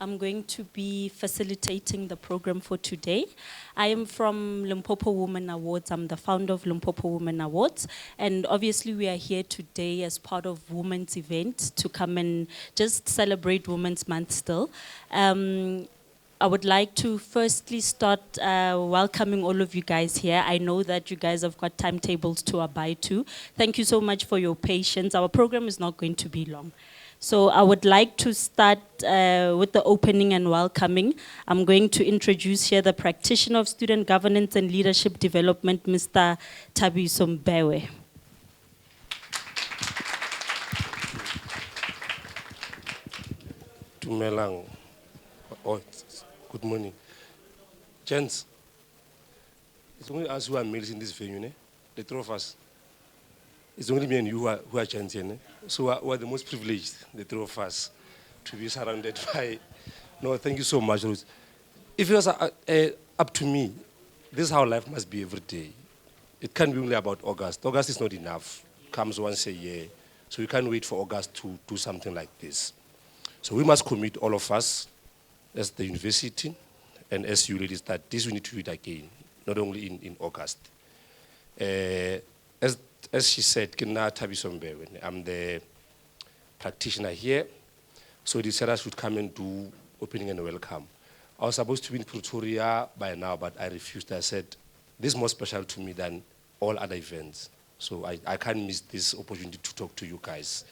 I'm going to be facilitating the program for today. I am from Limpopo Women Awards. I'm the founder of Limpopo Women Awards. And obviously we are here today as part of Women's event to come and just celebrate Women's Month still. I would like to firstly start welcoming all of you guys here. I know that you guys have got timetables to abide to. Thank you so much for your patience. Our program is not going to be long. So I would like to start with the opening and welcoming. I'm going to introduce here the practitioner of student governance and leadership development, Mr. Thabiso Mbewe. Tumelang. Oh, good morning. Gents, it's only us who are males in this venue, né? The three of us. It's only me and you who are gents here, né? So we are the most privileged, the three of us, to be surrounded by. No, thank you so much, Ruth. If it was up to me, this is how life must be every day. It can't be only about August. August is not enough. It comes once a year. So we can't wait for August to do something like this. So we must commit, all of us, as the university and as you ladies, that this we need to do it again, not only in August. As she said, I'm the practitioner here, so they said I should come and do opening and welcome. I was supposed to be in Pretoria by now, but I refused. I said, this is more special to me than all other events, so I can't miss this opportunity to talk to you guys.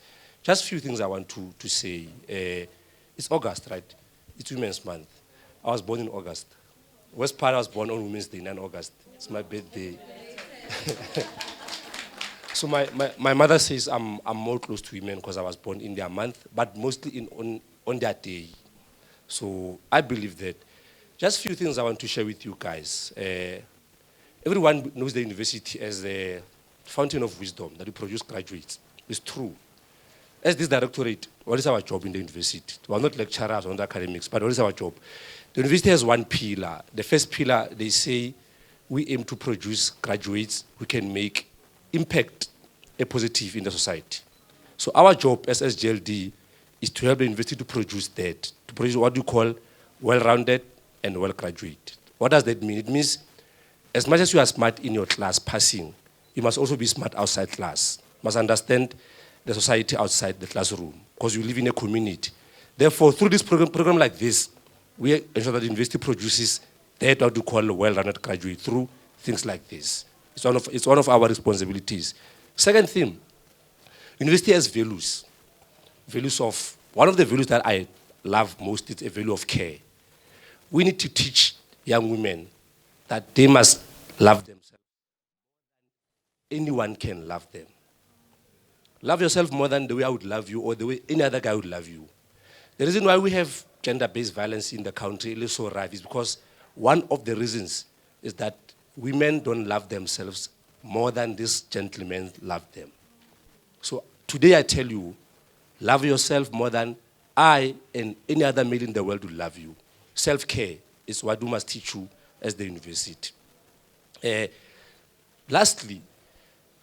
Just a few things I want to say. It's August, right? It's Women's Month. I was born in August. West Part, I was born on Women's Day, 9 August. It's my birthday. So my mother says I'm more close to women because I was born in their month, but mostly on their day. So I believe that. Just a few things I want to share with you guys. Everyone knows the university as the fountain of wisdom, that we produce graduates. It's true. As this directorate, what is our job in the university? We're not lecturers, we're not academics, but what is our job? The university has one pillar. The first pillar, they say, we aim to produce graduates who can make impact a positive in the society. So our job as SGLD is to help the university to produce that, to produce what you call well-rounded and well-graduated. What does that mean? It means as much as you are smart in your class passing, you must also be smart outside class. You must understand the society outside the classroom, because you live in a community. Therefore, through this program like this, we ensure that the university produces that what we call a well-rounded graduate through things like this. It's one of our responsibilities. Second thing, university has values. One of the values that I love most is a value of care. We need to teach young women that they must love themselves. Anyone can love them. Love yourself more than the way I would love you or the way any other guy would love you. The reason why we have gender-based violence in the country is so rife is because one of the reasons is that women don't love themselves more than these gentlemen love them. So today I tell you, love yourself more than I and any other male in the world will love you. Self-care is what we must teach you as the university. Lastly,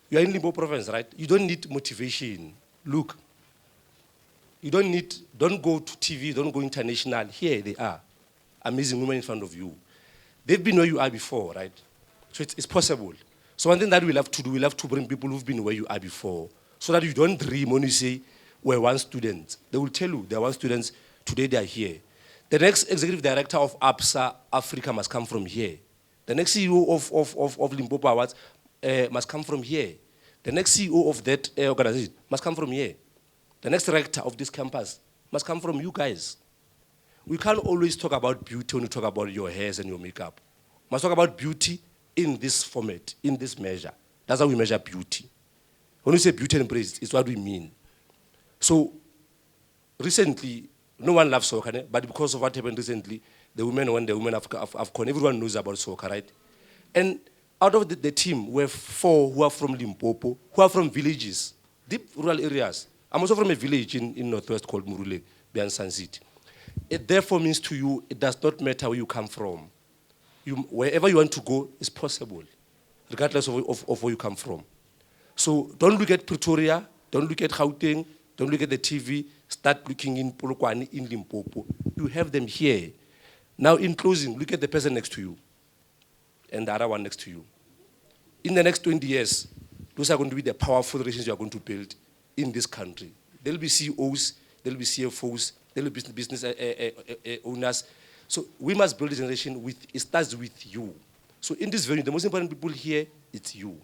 you are in Limpopo province, right? You don't need motivation. Look, don't go to TV, don't go international. Here they are, amazing women in front of you. They've been where you are before, right? So it's possible. So one thing that we love to do, we love to bring people who've been where you are before, so that you don't dream when you say, we're one student. They will tell you, they're one students, today they are here. The next executive director of APSA Africa must come from here. The next CEO of Limpopo Awards must come from here. The next CEO of that organization must come from here. The next rector of this campus must come from you guys. We can't always talk about beauty when you talk about your hairs and your makeup. We must talk about beauty in this format, in this measure. That's how we measure beauty. When we say beauty and praise, it's what we mean. So recently, no one loves soccer, but because of what happened recently, the women of AFCON, everyone knows about soccer, right? And out of the team, we have 4 who are from Limpopo, who are from villages, deep rural areas. I'm also from a village in Northwest called Murule, Biansan City. It therefore means to you, it does not matter where you come from. Wherever you want to go is possible, regardless of where you come from. So don't look at Pretoria, don't look at Gauteng, don't look at the TV, start looking in Polokwane, in Limpopo. You have them here. Now, in closing, look at the person next to you and the other one next to you. In the next 20 years, those are going to be the powerful relations you are going to build in this country. There will be CEOs, there will be CFOs, there will be business owners. So we must build a generation it starts with you. So in this venue, the most important people here, it's you.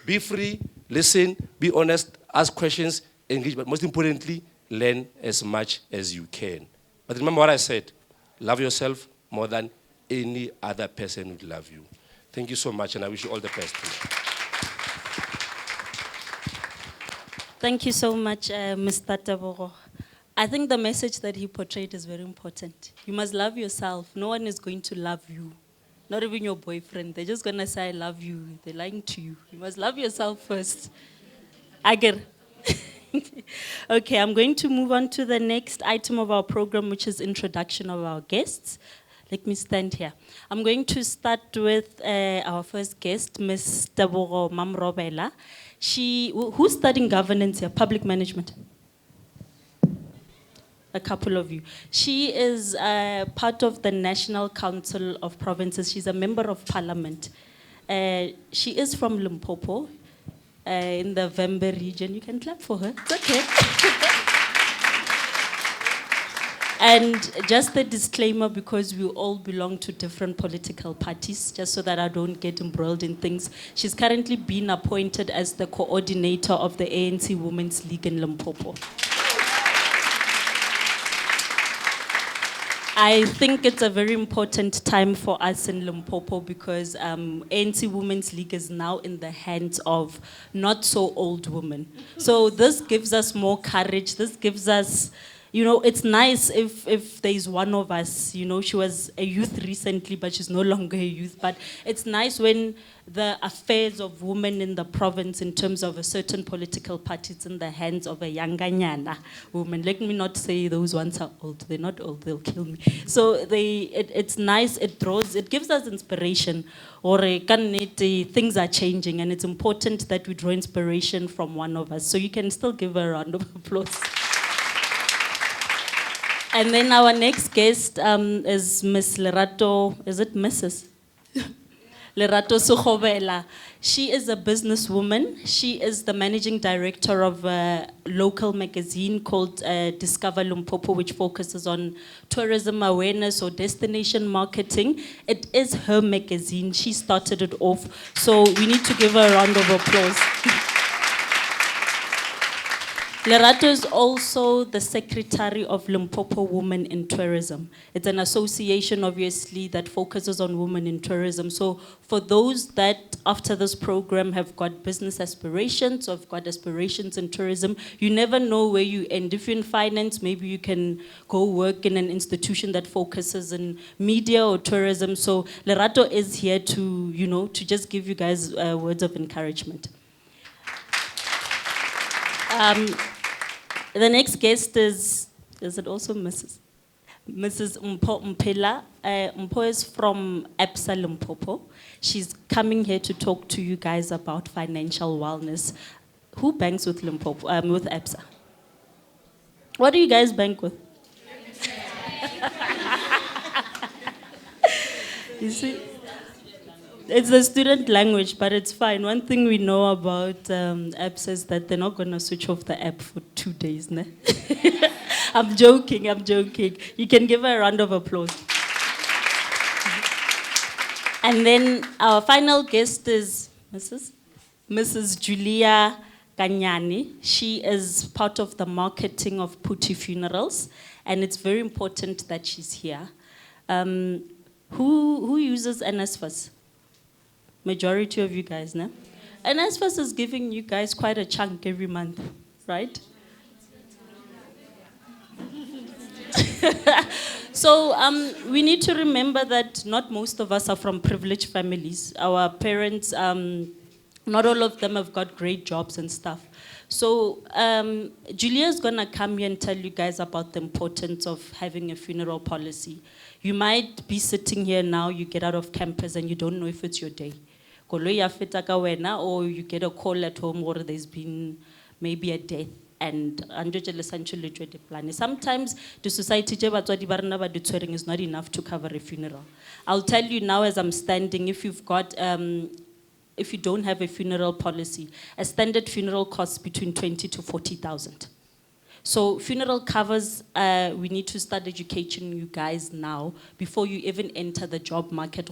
Be free, listen, be honest, ask questions, engage, but most importantly, learn as much as you can. But remember what I said, love yourself more than any other person would love you. Thank you so much, and I wish you all the best. Thank you so much, Mr. Tebogo. I think the message that he portrayed is very important. You must love yourself. No one is going to love you. Not even your boyfriend. They're just going to say, I love you. They're lying to you. You must love yourself first. Agar. Okay, I'm going to move on to the next item of our program, which is introduction of our guests. Let me stand here. I'm going to start with our first guest, Ms. Tebogo Mamrobela. Who's studying governance here? Public management? A couple of you. She is part of the National Council of Provinces. She's a member of parliament. She is from Limpopo, in the Vembe region. You can clap for her. It's okay. And just a disclaimer, because we all belong to different political parties, just so that I don't get embroiled in things. She's currently been appointed as the coordinator of the ANC Women's League in Limpopo. I think it's a very important time for us in Limpopo because ANC Women's League is now in the hands of not so old women. So this gives us more courage. This gives us, you know, it's nice if there's one of us, you know, she was a youth recently, but she's no longer a youth. But it's nice when the affairs of women in the province in terms of a certain political party, it's in the hands of a yanganyana woman. Let me not say those ones are old. They're not old, they'll kill me. So it's nice, it gives us inspiration. Or things are changing, and it's important that we draw inspiration from one of us. So you can still give her a round of applause. And then our next guest is Miss Lerato, is it Mrs.? Lerato Sukhobela. She is a businesswoman. She is the managing director of a local magazine called Discover Limpopo, which focuses on tourism awareness or destination marketing. It is her magazine. She started it off. So we need to give her a round of applause. Lerato is also the secretary of Limpopo Women in Tourism. It's an association, obviously, that focuses on women in tourism. So for those that, after this program, have got business aspirations or have got aspirations in tourism, you never know where you end. If you're in finance, maybe you can go work in an institution that focuses in media or tourism. So Lerato is here to, you know, to just give you guys words of encouragement. The next guest is it also Mrs. Mpo Mpela? Mpo is from ABSA Limpopo. She's coming here to talk to you guys about financial wellness. Who banks with Limpopo, with ABSA? What do you guys bank with? You see? It's a student language, but it's fine. One thing we know about apps is that they're not going to switch off the app for 2 days. Ne? I'm joking. You can give her a round of applause. And then our final guest is Mrs. Julia Kanyani. She is part of the marketing of Puti Funerals, and it's very important that she's here. Who uses NSFAS? Majority of you guys, no? And NSFAS is giving you guys quite a chunk every month, right? So we need to remember that not most of us are from privileged families. Our parents, not all of them have got great jobs and stuff. So Julia's gonna come here and tell you guys about the importance of having a funeral policy. You might be sitting here now, you get out of campus and you don't know if it's your day. Or you get a call at home or there's been maybe a death. and sometimes the society is not enough to cover a funeral. I'll tell you now as I'm standing, if you've got if you don't have a funeral policy, a standard funeral costs between 20 to 40,000. So funeral covers, we need to start educating you guys now before you even enter the job market.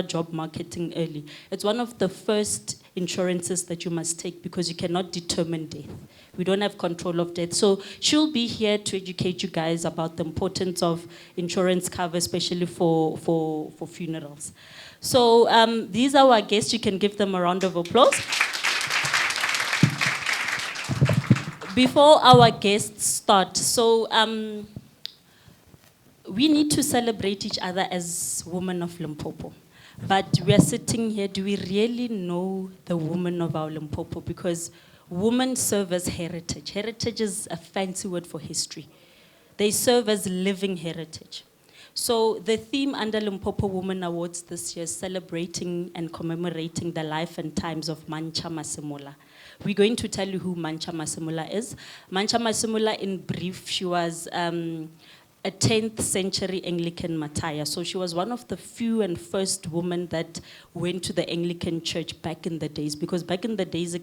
Job marketing early. It's one of the first insurances that you must take because you cannot determine death. We don't have control of death. So she'll be here to educate you guys about the importance of insurance cover, especially for funerals. So these are our guests. You can give them a round of applause. Before our guests start, so we need to celebrate each other as women of Limpopo. But we are sitting here, do we really know the women of our Limpopo? Because women serve as heritage. Heritage is a fancy word for history. They serve as living heritage. So the theme under Limpopo Women Awards this year is celebrating and commemorating the life and times of Mancha Masemola. We're going to tell you who Mancha Masemola is. Mancha Masemola, in brief, she was a 10th century Anglican martyr. So she was one of the few and first women that went to the Anglican church back in the days, because back in the days,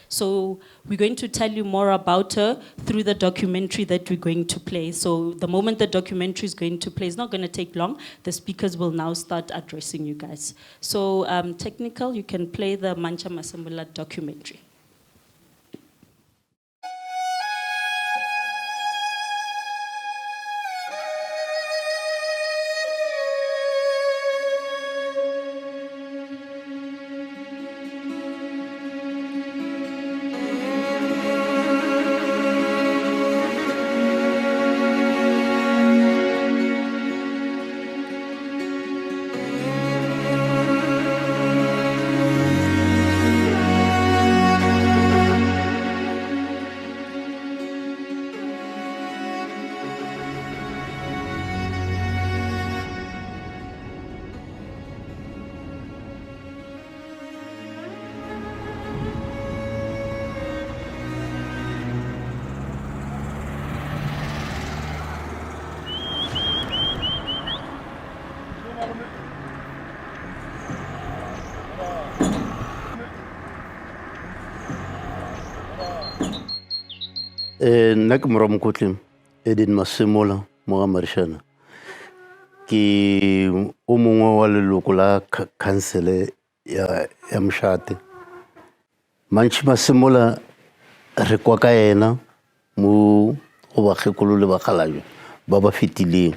so we're going to tell you more about her through the documentary that we're going to play. So the moment the documentary is going to play, it's not going to take long. The speakers will now start addressing you guys. So technical, you can play the Mancha Masemola documentary. Nna ke Morwa Mokotlim Edin Masemola mo Marishana ke o mongwe wa leloko la council ya Mshate. Manchi Masemola re kwa ka ena mo go bagekolo le bakgalajwe ba ba fetileng.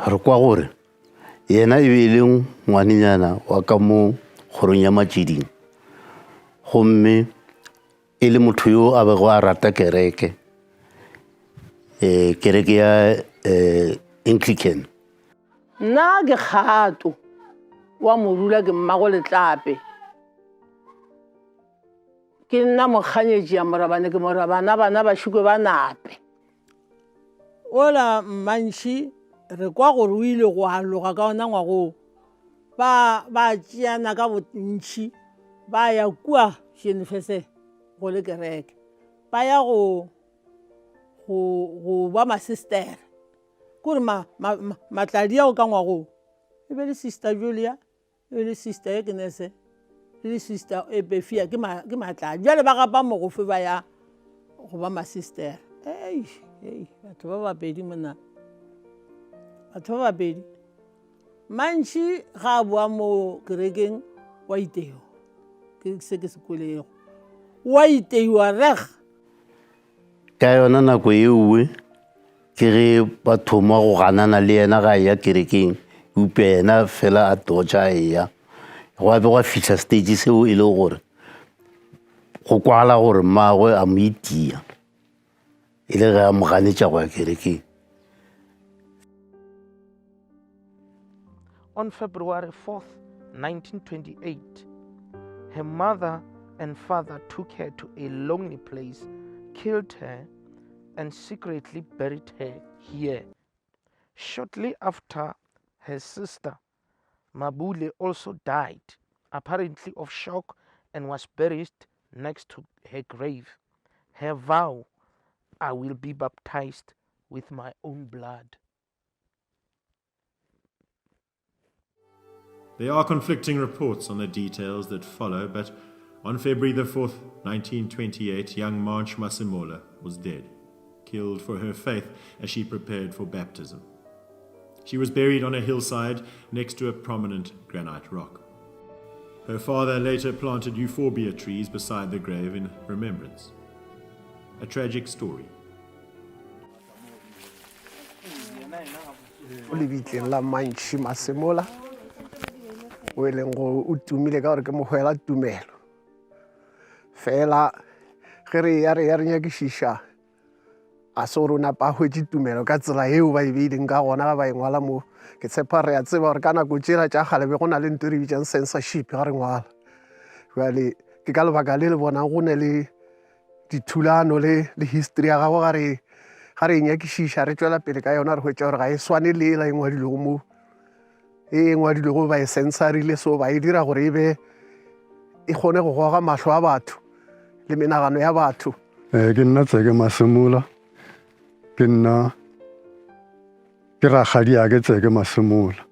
Re kwa gore yena e be le ngwaninyana wa ka mo kgorong ya Matšiding, gomme e le motho yo a bego a rata kereke, kereke ya Anglican. Nna ke kgato wa morula ke mmago letlape, ke nna mokganyetši ya morabane, ke morabana bana ba šuke ba nape. Ola Mantši re kwa gore o ile go aloga ka ona ngwago ba tšeana ka bontšhi ba ya kua Jenefese go le kereke, ba ya go ba masistere kore matladi ao ka ngwago e be le sister Julia, e be le sister Egnese, le sister Ebefia ke matladi. Jale ba gapa mogofe ba ya go ba masistere. Batho ba babedi mona, batho ba babedi. Mantši ga a boa mo kerekeng wa iteo, ke se ke sekolego wa iteiwa reg. Ka yona nako ewe ke ge ba thoma go ganana le yena ga ya kerekeng, upe yena fela a dotša ya go be go fitlha stage seo e le gore go kwala gore mmagwe a mo itia e le ge a mo ganetša go ya kerekeng. On February 4th, 1928, her mother and father took her to a lonely place, killed her, and secretly buried her here. Shortly after, her sister, Mabule, also died, apparently of shock, and was buried next to her grave, her vow, I will be baptized with my own blood. There are conflicting reports on the details that follow, but on February the 4th, 1928, young March Masemola was dead, killed for her faith as she prepared for baptism. She was buried on a hillside next to a prominent granite rock. Her father later planted euphorbia trees beside the grave in remembrance. A tragic story. O lebitleng la Mantši Masemola o e leng go o tumile ka gore ke mogwela tumelo fela ge re ya re nyakišiša a se gore o napa a hwetše tumelo ka tsela eo ba e beileng ka gona ga ba e ngwala mo ke tshepa re a tseba gore ka nako tšela tša kgale be go na le nto re bitšang censorship ga re ngwala jale ke ka lebaka le le bonang go ne le dithulano le history ya gago ga re e nyakišiša re tšwela pele ka yona re hwetša gore ga e swane le ela e ngwadilego mo e ngwadilego ba e sensorile so ba e dira gore e kgone go goga mahlo a batho le menagano ya batho. Ke nna Tseke Masemola, ke nna ke rakgadi ya ke Tseke Masemola.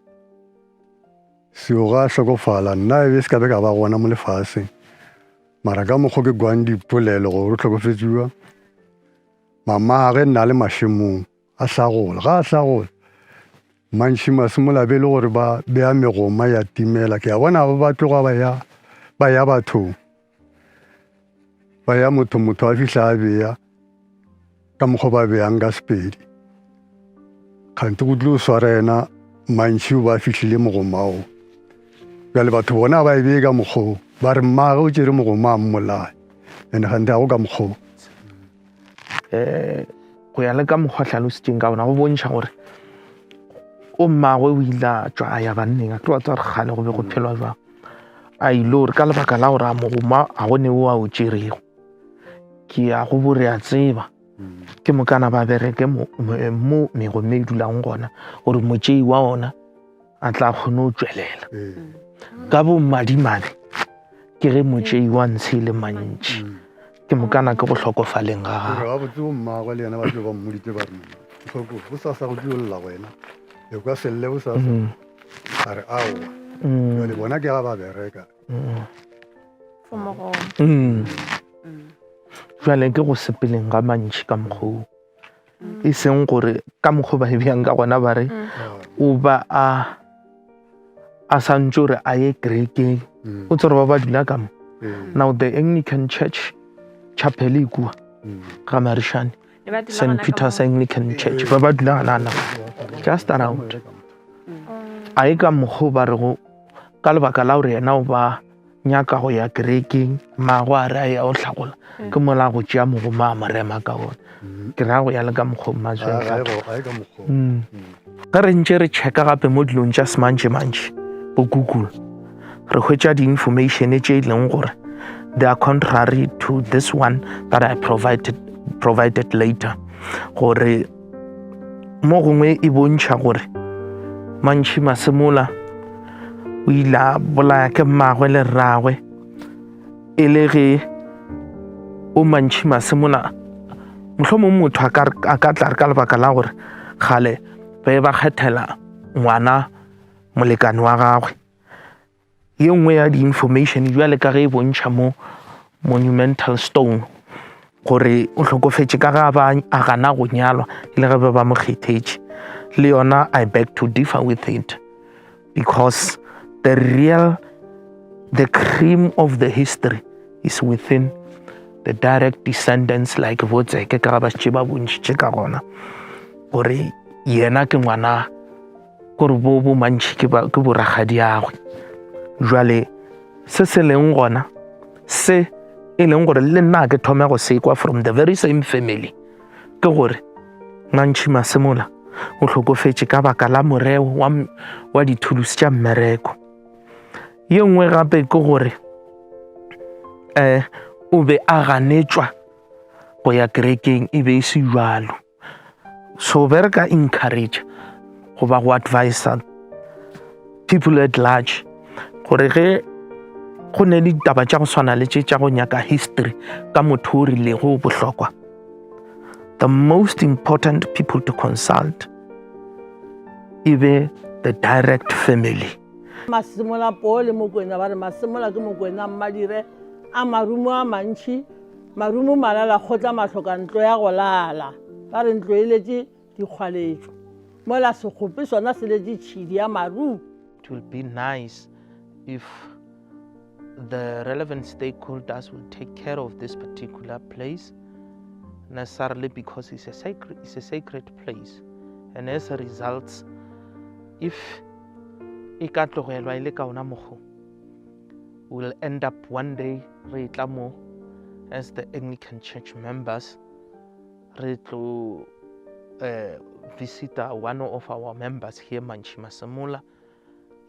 Seo ga hlokofala nna e be se ka be ka ba gona mo lefaseng mara ka mokgo ke gwang dipolelo gore o tlhokofetsiwa mama ge nna le mašemong a hlagola ga a hlagola Mantši Masemola be le gore ba bea megoma ya timela ke a bona ba tloga ba ya bathong ba ya motho a fihla a bea ka mokgwa ba beang ka Sepedi kgante go tlo swara ena Mantši o ba fihlile mogomao bjale batho bona ba e bee ka mokgwa ba re mmage o tšere mogoma a mmolaya ande gante ga go ka mokgwa go ya le ka mokgwa hlalositseng ka bona go bontšha gore o mmagwe o ile a tswa a ya banneng a tlo wa tswa re kgale go be go phelwa jwang a ile gore ka lebaka la gore a mogoma a gone o a o tšerego ke a go bore a tseba ke mokana ba bereke mo megome e dulang gona gore motšei wa ona a tla kgone o tswelela ka bo mmadimadi ke ge motšei wa ntshe le mantši ke mokana ke go hlokofaleng ga ga botse bo mmagwe le yena ba tlo ba mmoditse ba rena tlhoko go sa go tlolla wena e kwa selle bo sa a re aowa jale bona ke ga ba bereka jale ke go sepeleng ga mantši ka mokgwa e seng gore ka mokgwa ba e bjang ka gona ba re o ba a santse gore a ye kerekeng o tse gore ba ba dula ka mo now the Anglican Church chapel e kua ga Marishane St. Peter's Anglican Church ba ba dula ganana just around a e ka mokgwa ba re go ka lebaka la gore yena o ba nyaka go ya kerekeng maago a re a ya o hlagola ke mola go tšea mogoma a morema ka ona ke ra go ya le ka mokgwa mmazweng ge re ntše re checka gape mo dilong tša semantši bo Google re hwetša di-information tše e leng gore they are contrary to this one that I provided later gore mo gongwe e bontšha gore Mantši Masemola o ile a bolaya ke mmagwe le rragwe e le ge o Mantši Masemola mohlomong motho a ka tla re ka lebaka la gore kgale ba kgethela ngwana molekane wa gagwe ye nngwe ya di-information jwale ka ge e bontšha mo monumental stone gore o hlokofetše ka ga ba a gana go nyalwa e le ge ba mo kgethetše le yona I beg to differ with it because the cream of the history is within the direct descendants like Tseke ka ba tšhe ba bontšitše ka gona gore yena ke ngwana gore bo mantši ke bo rakgadi agwe jwale se leng gona se e leng gore le nna ke thome go sekwa from the very same family ke gore Mantši Masemola o hlokofetše ka baka la moreo wa dithulusi tša mmereko ye nngwe gape ke gore o be a ganetšwa go ya kerekeng e be e se jalo so be re ka encourage go ba go advisa people at large gore ge go ne le ditaba tša go swana le tša go nyaka history ka motho o rilego bohlokwa. The most important people to consult be the direct family. Masimola pole mokwena ba re masimola ke mokwena mmadire a marumo a mantši marumo malala kgotla mahloka ntlo ya go lala ba re ntlo eletše dikgwaletšo mola sekgope sona se letše tšhidi ya maru. It will be nice if the relevant stakeholders will take care of this particular place, necessarily because it's a sacred place, and as a result, if e ka tlogelwa e le ka ona mokgo, we'll end up one day re tla mo as the Anglican Church members re tlo visit one of our members here Mantši Masemola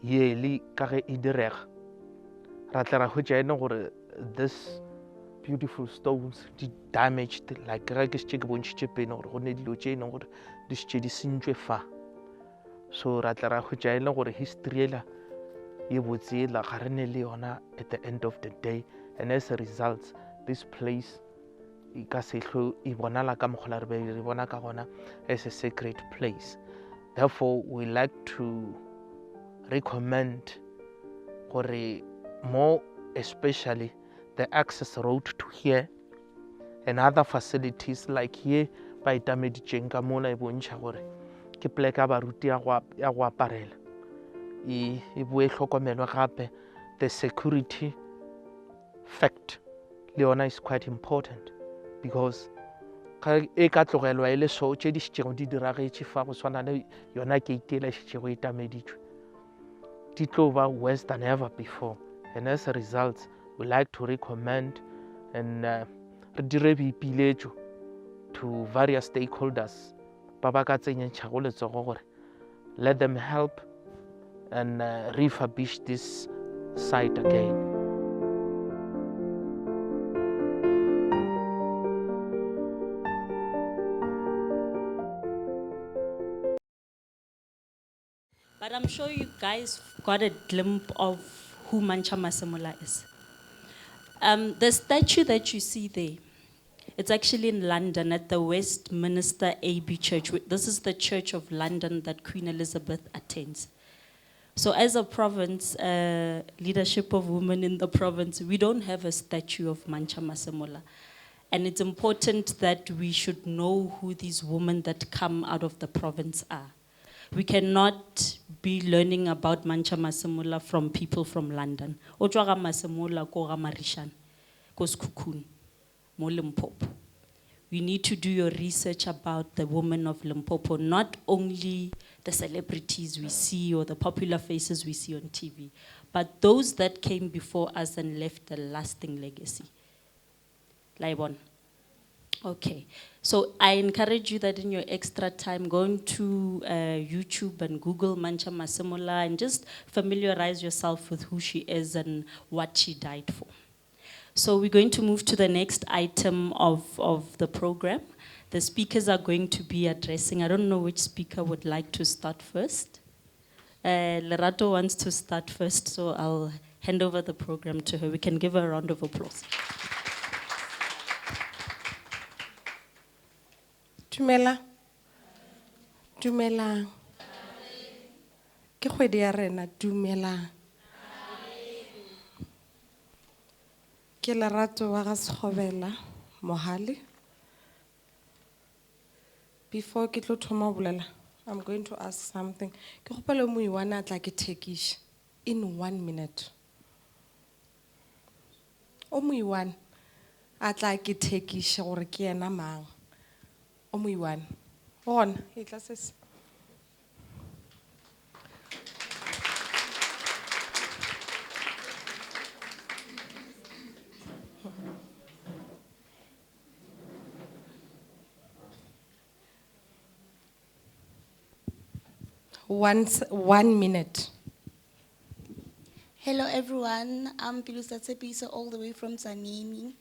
yearly ka ge e direga ra tla ra hwetša ene gore this beautiful stones di damaged, like ge ke šetše ke bontšhitše pele gore go ne dilo tše e leng gore di šetše di sentšwe fa. So ra tla ra hwetša ene gore history ela ye botse ela ga re ne le yona at the end of the day, and as a result this place e ka sehlo e bonala ka mokgola re bona ka gona as a sacred place. Therefore we like to recommend gore more especially the access road to here and other facilities like here ba itameditšeng ka mola e bontšha gore ke plek ya baruti ya go aparela e boe hlokomelwa gape. The security fact le yona is quite important, because e ka tlogelwa e le so tše di šetšego di diragetše fa go swana le yona gate e la šetšego e tameditšwe di tlo ba worse than ever before, and as a result we like to recommend and re dire boipiletšo to various stakeholders ba ba ka tsenyentšhago letsogo gore let them help and refurbish this site again. But I'm sure you guys got a glimpse of who Mancha Masemola is. The statue that you see there, it's actually in London at the Westminster Abbey Church. This is the Church of London that Queen Elizabeth attends. So as a province, leadership of women in the province, we don't have a statue of Mancha Masemola. And it's important that we should know who these women that come out of the province are. We cannot be learning about Mancha Masemola from people from London. Ojwaga Masemola ko ga Marishan, ko Sekhukhune, mo Limpopo. You need to do your research about the women of Limpopo, not only the celebrities we see or the popular faces we see on TV, but those that came before us and left a lasting legacy. Laibon. Okay, so I encourage you that in your extra time, go into YouTube and Google Mancha Masemola and just familiarize yourself with who she is and what she died for. So we're going to move to the next item of the program. The speakers are going to be addressing. I don't know which speaker would like to start first. Lerato wants to start first, so I'll hand over the program to her. We can give her a round of applause. Dumela. Dumela. Ke kgwedi ya rena dumela. Ke Lerato wa ga Sekgobela Mohale. Before ke tlo thoma bolela, I'm going to ask something. Ke gopela mo iwana tla ke thekish in 1 minute. O mo iwana atla ke thekish gore ke ena mang. O mo iwana. Gona e tla se 1 minute. Hello everyone, I'm Pilusa Tsepisa all the way from Tzaneen.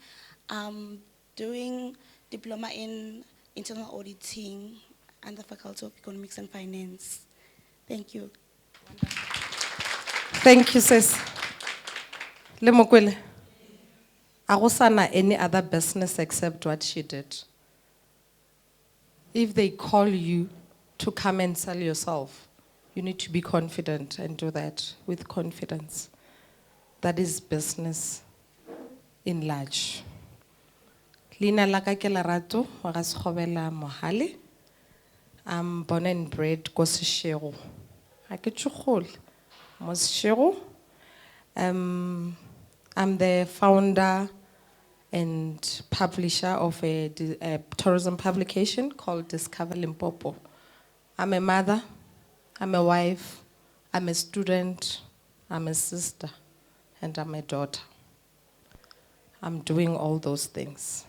I'm doing diploma in internal auditing and the Faculty of Economics and Finance. Thank you. Thank you, sis. Le mokwele. Agosana any other business except what she did. If they call you to come and sell yourself, you need to be confident and do that with confidence. That is business in large. Lina laka ke Lerato wa ga Sekgobela Mohale. I'm born and bred ko Seshego. Ha ke tshogole mo Seshego. I'm the founder and publisher of a tourism publication called Discover Limpopo. I'm a mother, I'm a wife, I'm a student, I'm a sister, and I'm a daughter. I'm doing all those things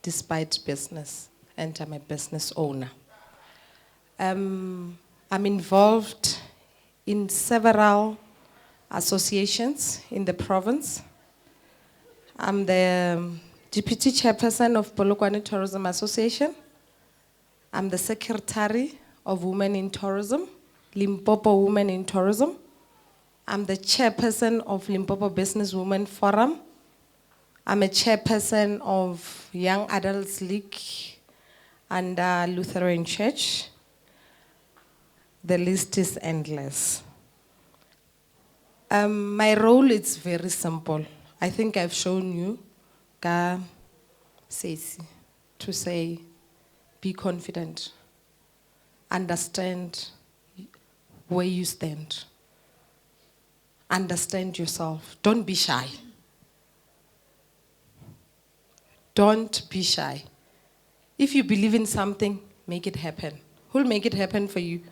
despite business, and I'm a business owner. I'm involved in several associations in the province. I'm the deputy chairperson of Polokwane Tourism Association. I'm the secretary of Women in Tourism, Limpopo Women in Tourism. I'm the chairperson of Limpopo Business Women Forum. I'm a chairperson of Young Adults League under Lutheran Church. The list is endless. My role is very simple. I think I've shown you, to say, be confident, understand where you stand, understand yourself. Don't be shy. Don't be shy. If you believe in something, make it happen. Who'll make it happen for you?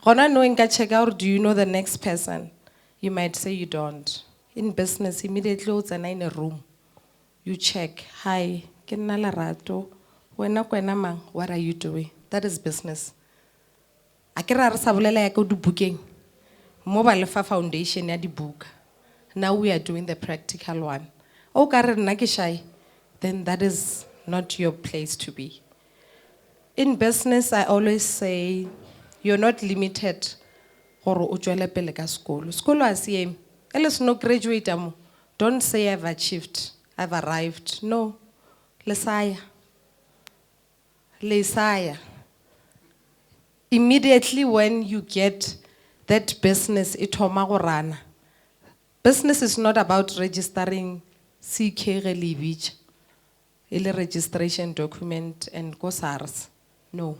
Knowing check out, do you know the next person? You might say you don't. In business, immediately in a room. You check, hi, what are you doing? That is business. Akira sabulela ya ko du booking. Mobile foundation ya di book. Now we are doing the practical one. O ka re nna ke shy, then that is not your place to be. In business, I always say, you're not limited. School as aim. Let's no graduate. Don't say I've achieved, I've arrived. No. Lesaya. Immediately when you get that business, business is not about registering CK Relivich, registration document and GOSARS. No.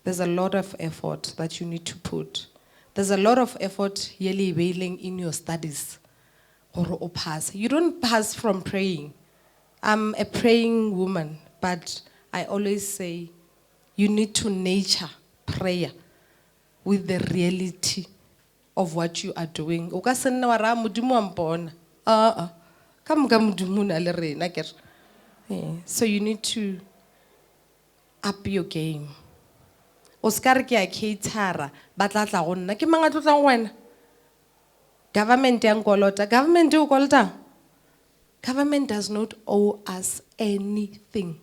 There's a lot of effort that you need to put. There's a lot of effort in your studies. Or pass. You don't pass from praying. I'm a praying woman, but I always say you need to nurture prayer with the reality of what you are doing. So you need to up your game. Oscar ke a caterer ba tla tla go nna ke mang a tlo tlang wena government ya nkolota government o kolota government does not owe us anything.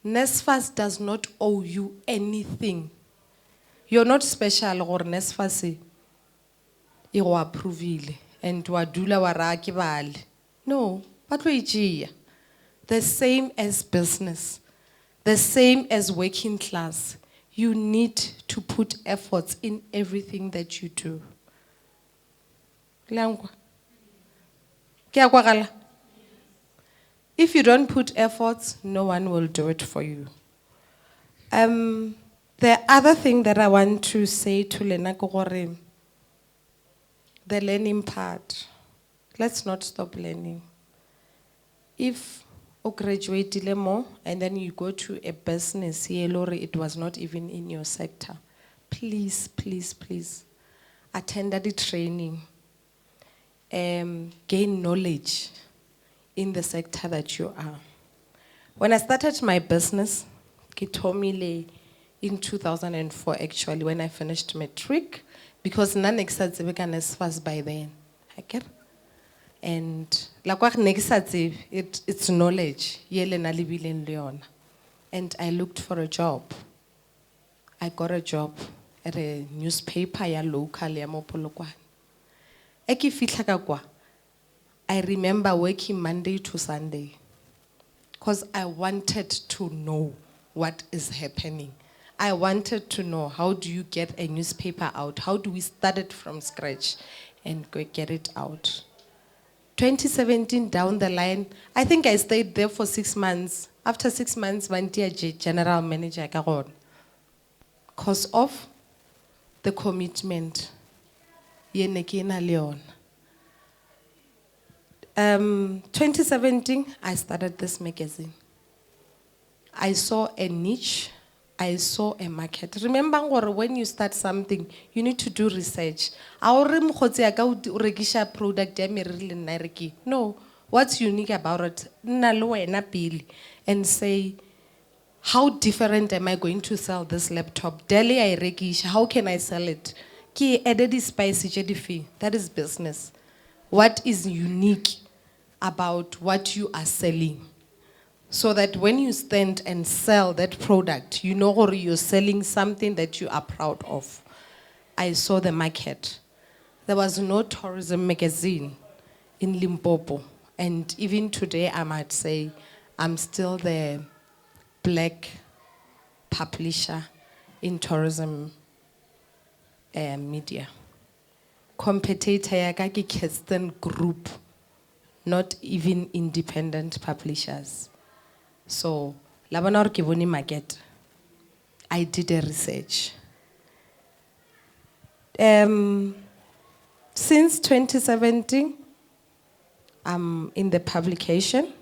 NSFAS does not owe you anything. You're not special or NSFAS e go approvile and wa dula wa ra ke bale. No, ba tlo itjea. The same as business. The same as working class. You need to put efforts in everything that you do. If you don't put efforts, no one will do it for you. The other thing that I want to say to Lena Kogore, the learning part. Let's not stop learning. If you graduate more and then you go to a business, it was not even in your sector. Please, please, please, attend the training. Gain knowledge in the sector that you are. When I started my business, in 2004 actually, when I finished matric, because none existed as fast by then. And it's knowledge. And I looked for a job. I got a job at a newspaper ya local ya mo Polokwane. E ke fihla ka kwa, I remember working Monday to Sunday because I wanted to know what is happening. I wanted to know, how do you get a newspaper out? How do we start it from scratch and go get it out? 2017 down the line, I think I stayed there for 6 months. After 6 months, Vantia general manager karon. Because of the commitment. Ye ne ke na le yona. 2017, I started this magazine. I saw a niche, I saw a market. Remember when you start something, you need to do research. No, what's unique about it? And say, how different am I going to sell this laptop? Daily I regish, how can I sell it? That is business. What is unique about what you are selling? So that when you stand and sell that product, you know you're selling something that you are proud of. I saw the market. There was no tourism magazine in Limpopo. And even today, I might say, I'm still the black publisher in tourism media. Competitor ya ka ke Kirsten Group, not even independent publishers. So, labana ke bone market. I did a research. Since 2017, I'm in the publication.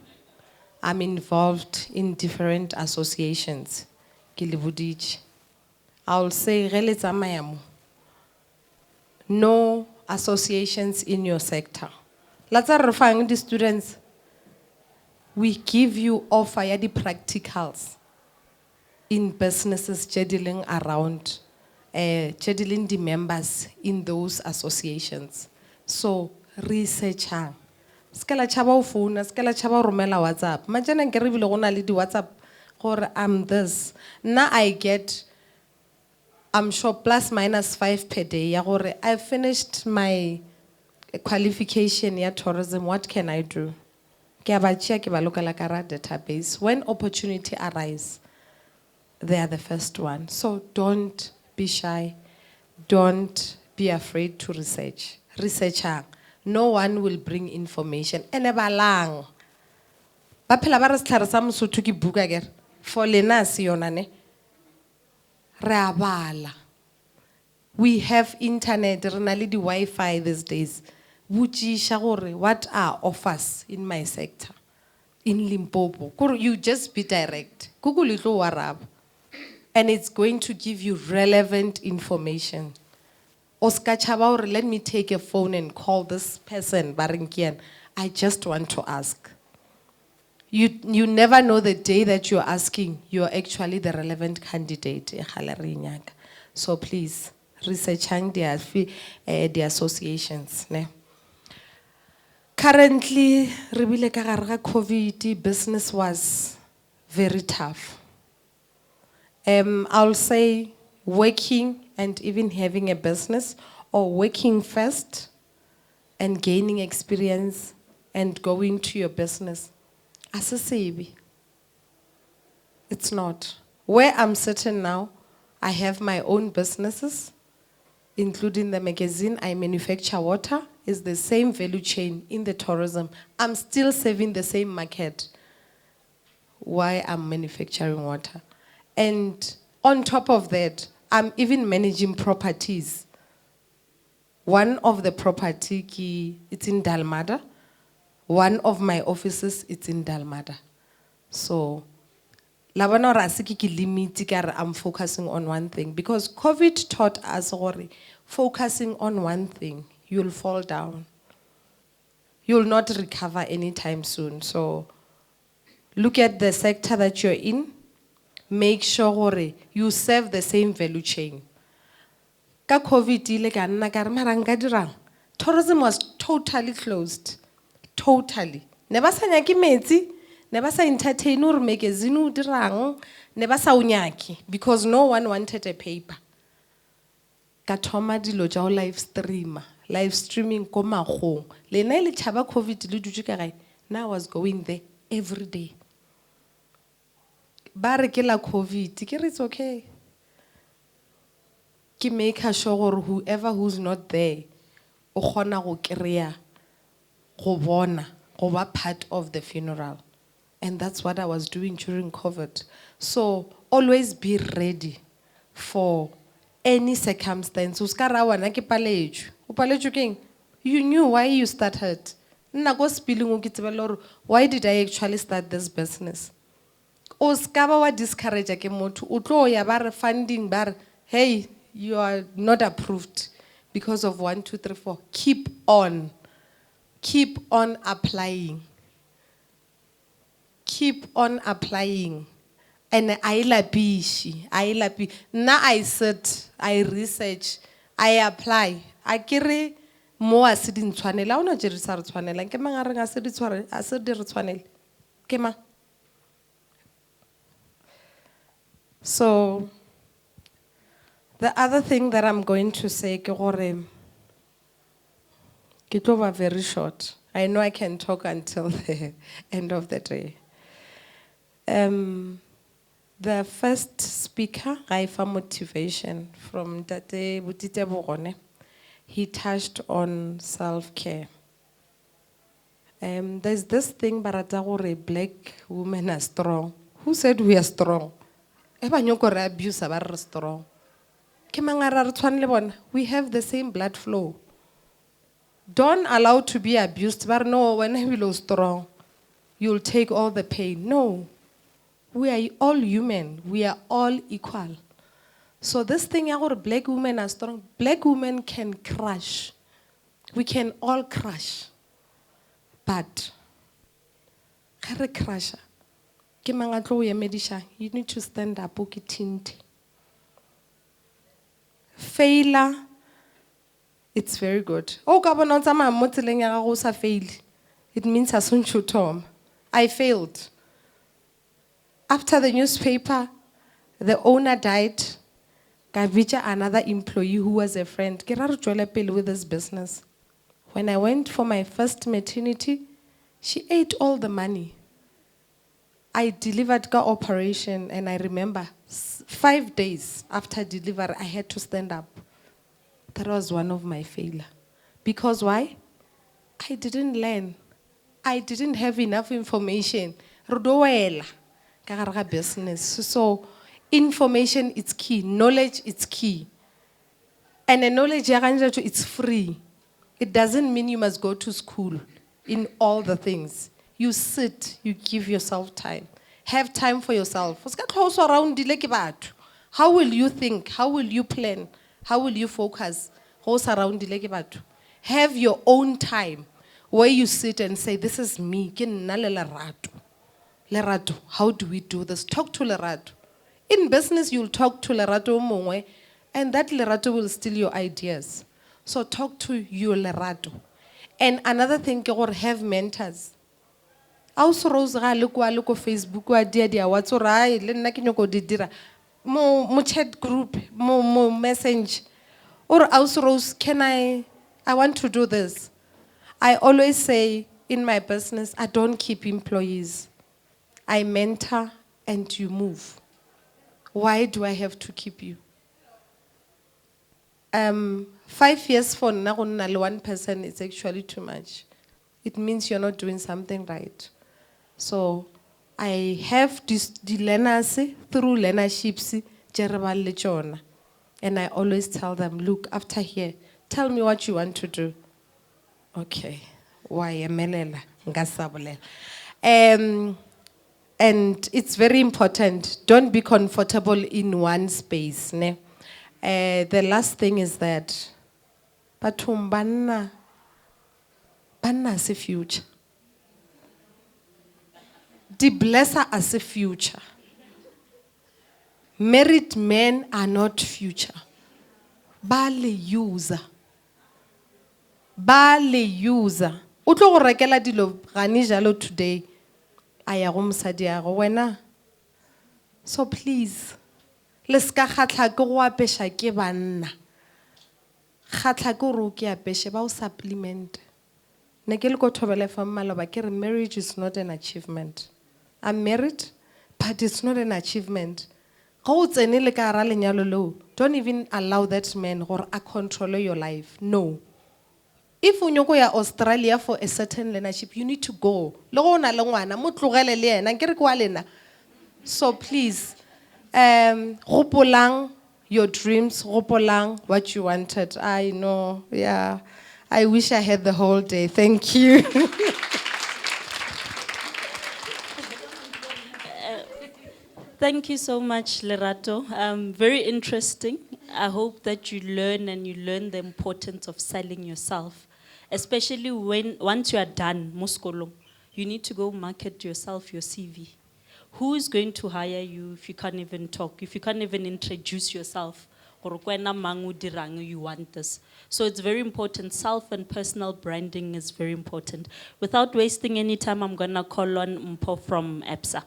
I'm involved in different associations. I'll say, no associations in your sector. Let's find the students. We give you offer ya the practicals in businesses dealing around, dealing the members in those associations. So researching. Skala chaba phone, skala chaba romela WhatsApp. Majana ngeribile gona le di WhatsApp gore I'm this. Now I get, I'm sure ±5 per day. Ya gore I finished my qualification ya tourism. What can I do? Ke abachia ke ba local database. When opportunity arise, they are the first one. So don't be shy. Don't be afraid to research. Researcher. No one will bring information. Ene balang. Ba phela ba re setlhare sa Mosotho ke buka ke for lena se yona ne. Re a bala. We have internet, re na le di Wi-Fi these days. Buchisha gore, what are offers in my sector? In Limpopo. You just be direct. Google it warab. And it's going to give you relevant information. Oscar Chabaur, let me take a phone and call this person, Barinkian. I just want to ask. You never know the day that you're asking, you're actually the relevant candidate. So please, researching the associations. Ne? Currently, COVID, business was very tough. I'll say working and even having a business, or working first and gaining experience and going to your business. As a sabi, it's not. Where I'm sitting now, I have my own businesses, including the magazine. I manufacture water. It's the same value chain in the tourism. I'm still serving the same market. Why I'm manufacturing water. And on top of that, I'm even managing properties. One of the property, it's in Dalmada. One of my offices, it's in Dalmada. So, I'm focusing on one thing. Because COVID taught us, focusing on one thing, you'll fall down. You'll not recover anytime soon. So, look at the sector that you're in. Make sure you serve the same value chain. Ka COVID, tourism was totally closed. Totally. Never sa nyaki metsi, never sa entertain or magazine dirang, never sa unyaki, because no one wanted a paper. ka thoma dilo tša go live streaming ko magong. Lena le tšhaba COVID le dutše ka gae. Now I was going there every day. Ba re ke la COVID, ke re it's okay. Ki make sure gore whoever who's not there, o kgona go kry-a, go bona, go ba part of the funeral. And that's what I was doing during COVID. So always be ready for any circumstance. You knew why you started. Why did I actually start this business? Discourage funding bar. Hey, you are not approved because of 1, 2, 3, 4. Keep on applying. Keep on applying. And I sit, I research, I apply. I carry more acid in Twanel. I want to Jerusalem Twanel. And Kemang acid Twanel. Kema. So the other thing that I'm going to say, Kitova very short. I know I can talk until the end of the day. The first speaker, Raifa Motivation from Tate Butite Borone, he touched on self-care. There's this thing, Baratagore, black women are strong. Who said we are strong? Abuse are strong. We have the same blood flow. Don't allow to be abused, but no, when I will strong, you'll take all the pain. No. We are all human. We are all equal. So this thing, our black women are strong. Black women can crash. We can all crash. But, you need to stand up. Failure, it's very good. It means I failed. After the newspaper, the owner died. Gavija, another employee who was a friend, with this business. When I went for my first maternity, she ate all the money. I delivered the operation, and I remember 5 days after delivery, I had to stand up. That was one of my failures. Because why? I didn't learn. I didn't have enough information. Business. So information is key. Knowledge is key. And the knowledge, it's free. It doesn't mean you must go to school in all the things. You sit, you give yourself time. Have time for yourself. How will you think? How will you plan? How will you focus? Have your own time where you sit and say, this is me. Lerato, how do we do this? Talk to Lerato. In business, you'll talk to Lerato Mongwe, and that Lerato will steal your ideas. So talk to your Lerato. And another thing, have mentors. Also, Rose, look Facebook, what's right, mo chat group, mo message. Or also, Rose, I want to do this. I always say in my business, I don't keep employees. I mentor and you move. Why do I have to keep you? 5 years for now, only 1 person is actually too much. It means you're not doing something right. So I have the learners through learnerships, and I always tell them, look, after here, tell me what you want to do. Okay. Why? And it's very important. Don't be comfortable in one space. Ne? The last thing is that banna as a future. The blesser as a future. Married men are not future. Bale user. Utlo rekela dilo gani jalo today. So please, let's go apesha ke banna. kgatla ke hore ke apeshe ba o supplement. Ne ke le ko thobela fa maloba ke re marriage is not an achievement. I'm married, but it's not an achievement. Ga o tsene le ka hara lenyalo leo, don't even allow that man gore a control your life. No. If you go to Australia for a certain leadership, you need to go. So please, hopolang your dreams, hopolang what you wanted. I know, yeah. I wish I had the whole day. Thank you. Thank you so much, Lerato. Very interesting. I hope that you learn the importance of selling yourself, especially once you are done, Moskolo, you need to go market yourself, your CV. Who is going to hire you if you can't even talk, if you can't even introduce yourself? You want this. So it's very important. Self and personal branding is very important. Without wasting any time, I'm gonna call on Mpo from EPSA.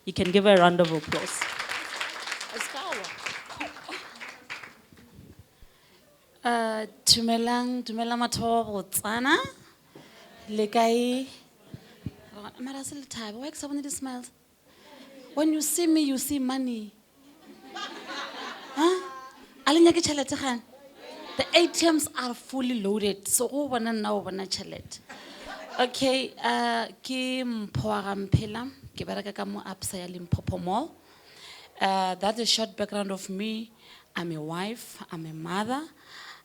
You can give her a round of applause. Dumelang batho ba botsana. Le kae? Mara se le thaba. Why ke the smiles? When you see me, you see money. Huh? Alinya ke tšhelete gan. The ATMs are fully loaded. So go bona nna o bona tšhelete. Okay, ke Mpho wa Gamphela. Ke bereka ka mo ABSA ya Limpopo Mall. That's a short background of me. I'm a wife, I'm a mother,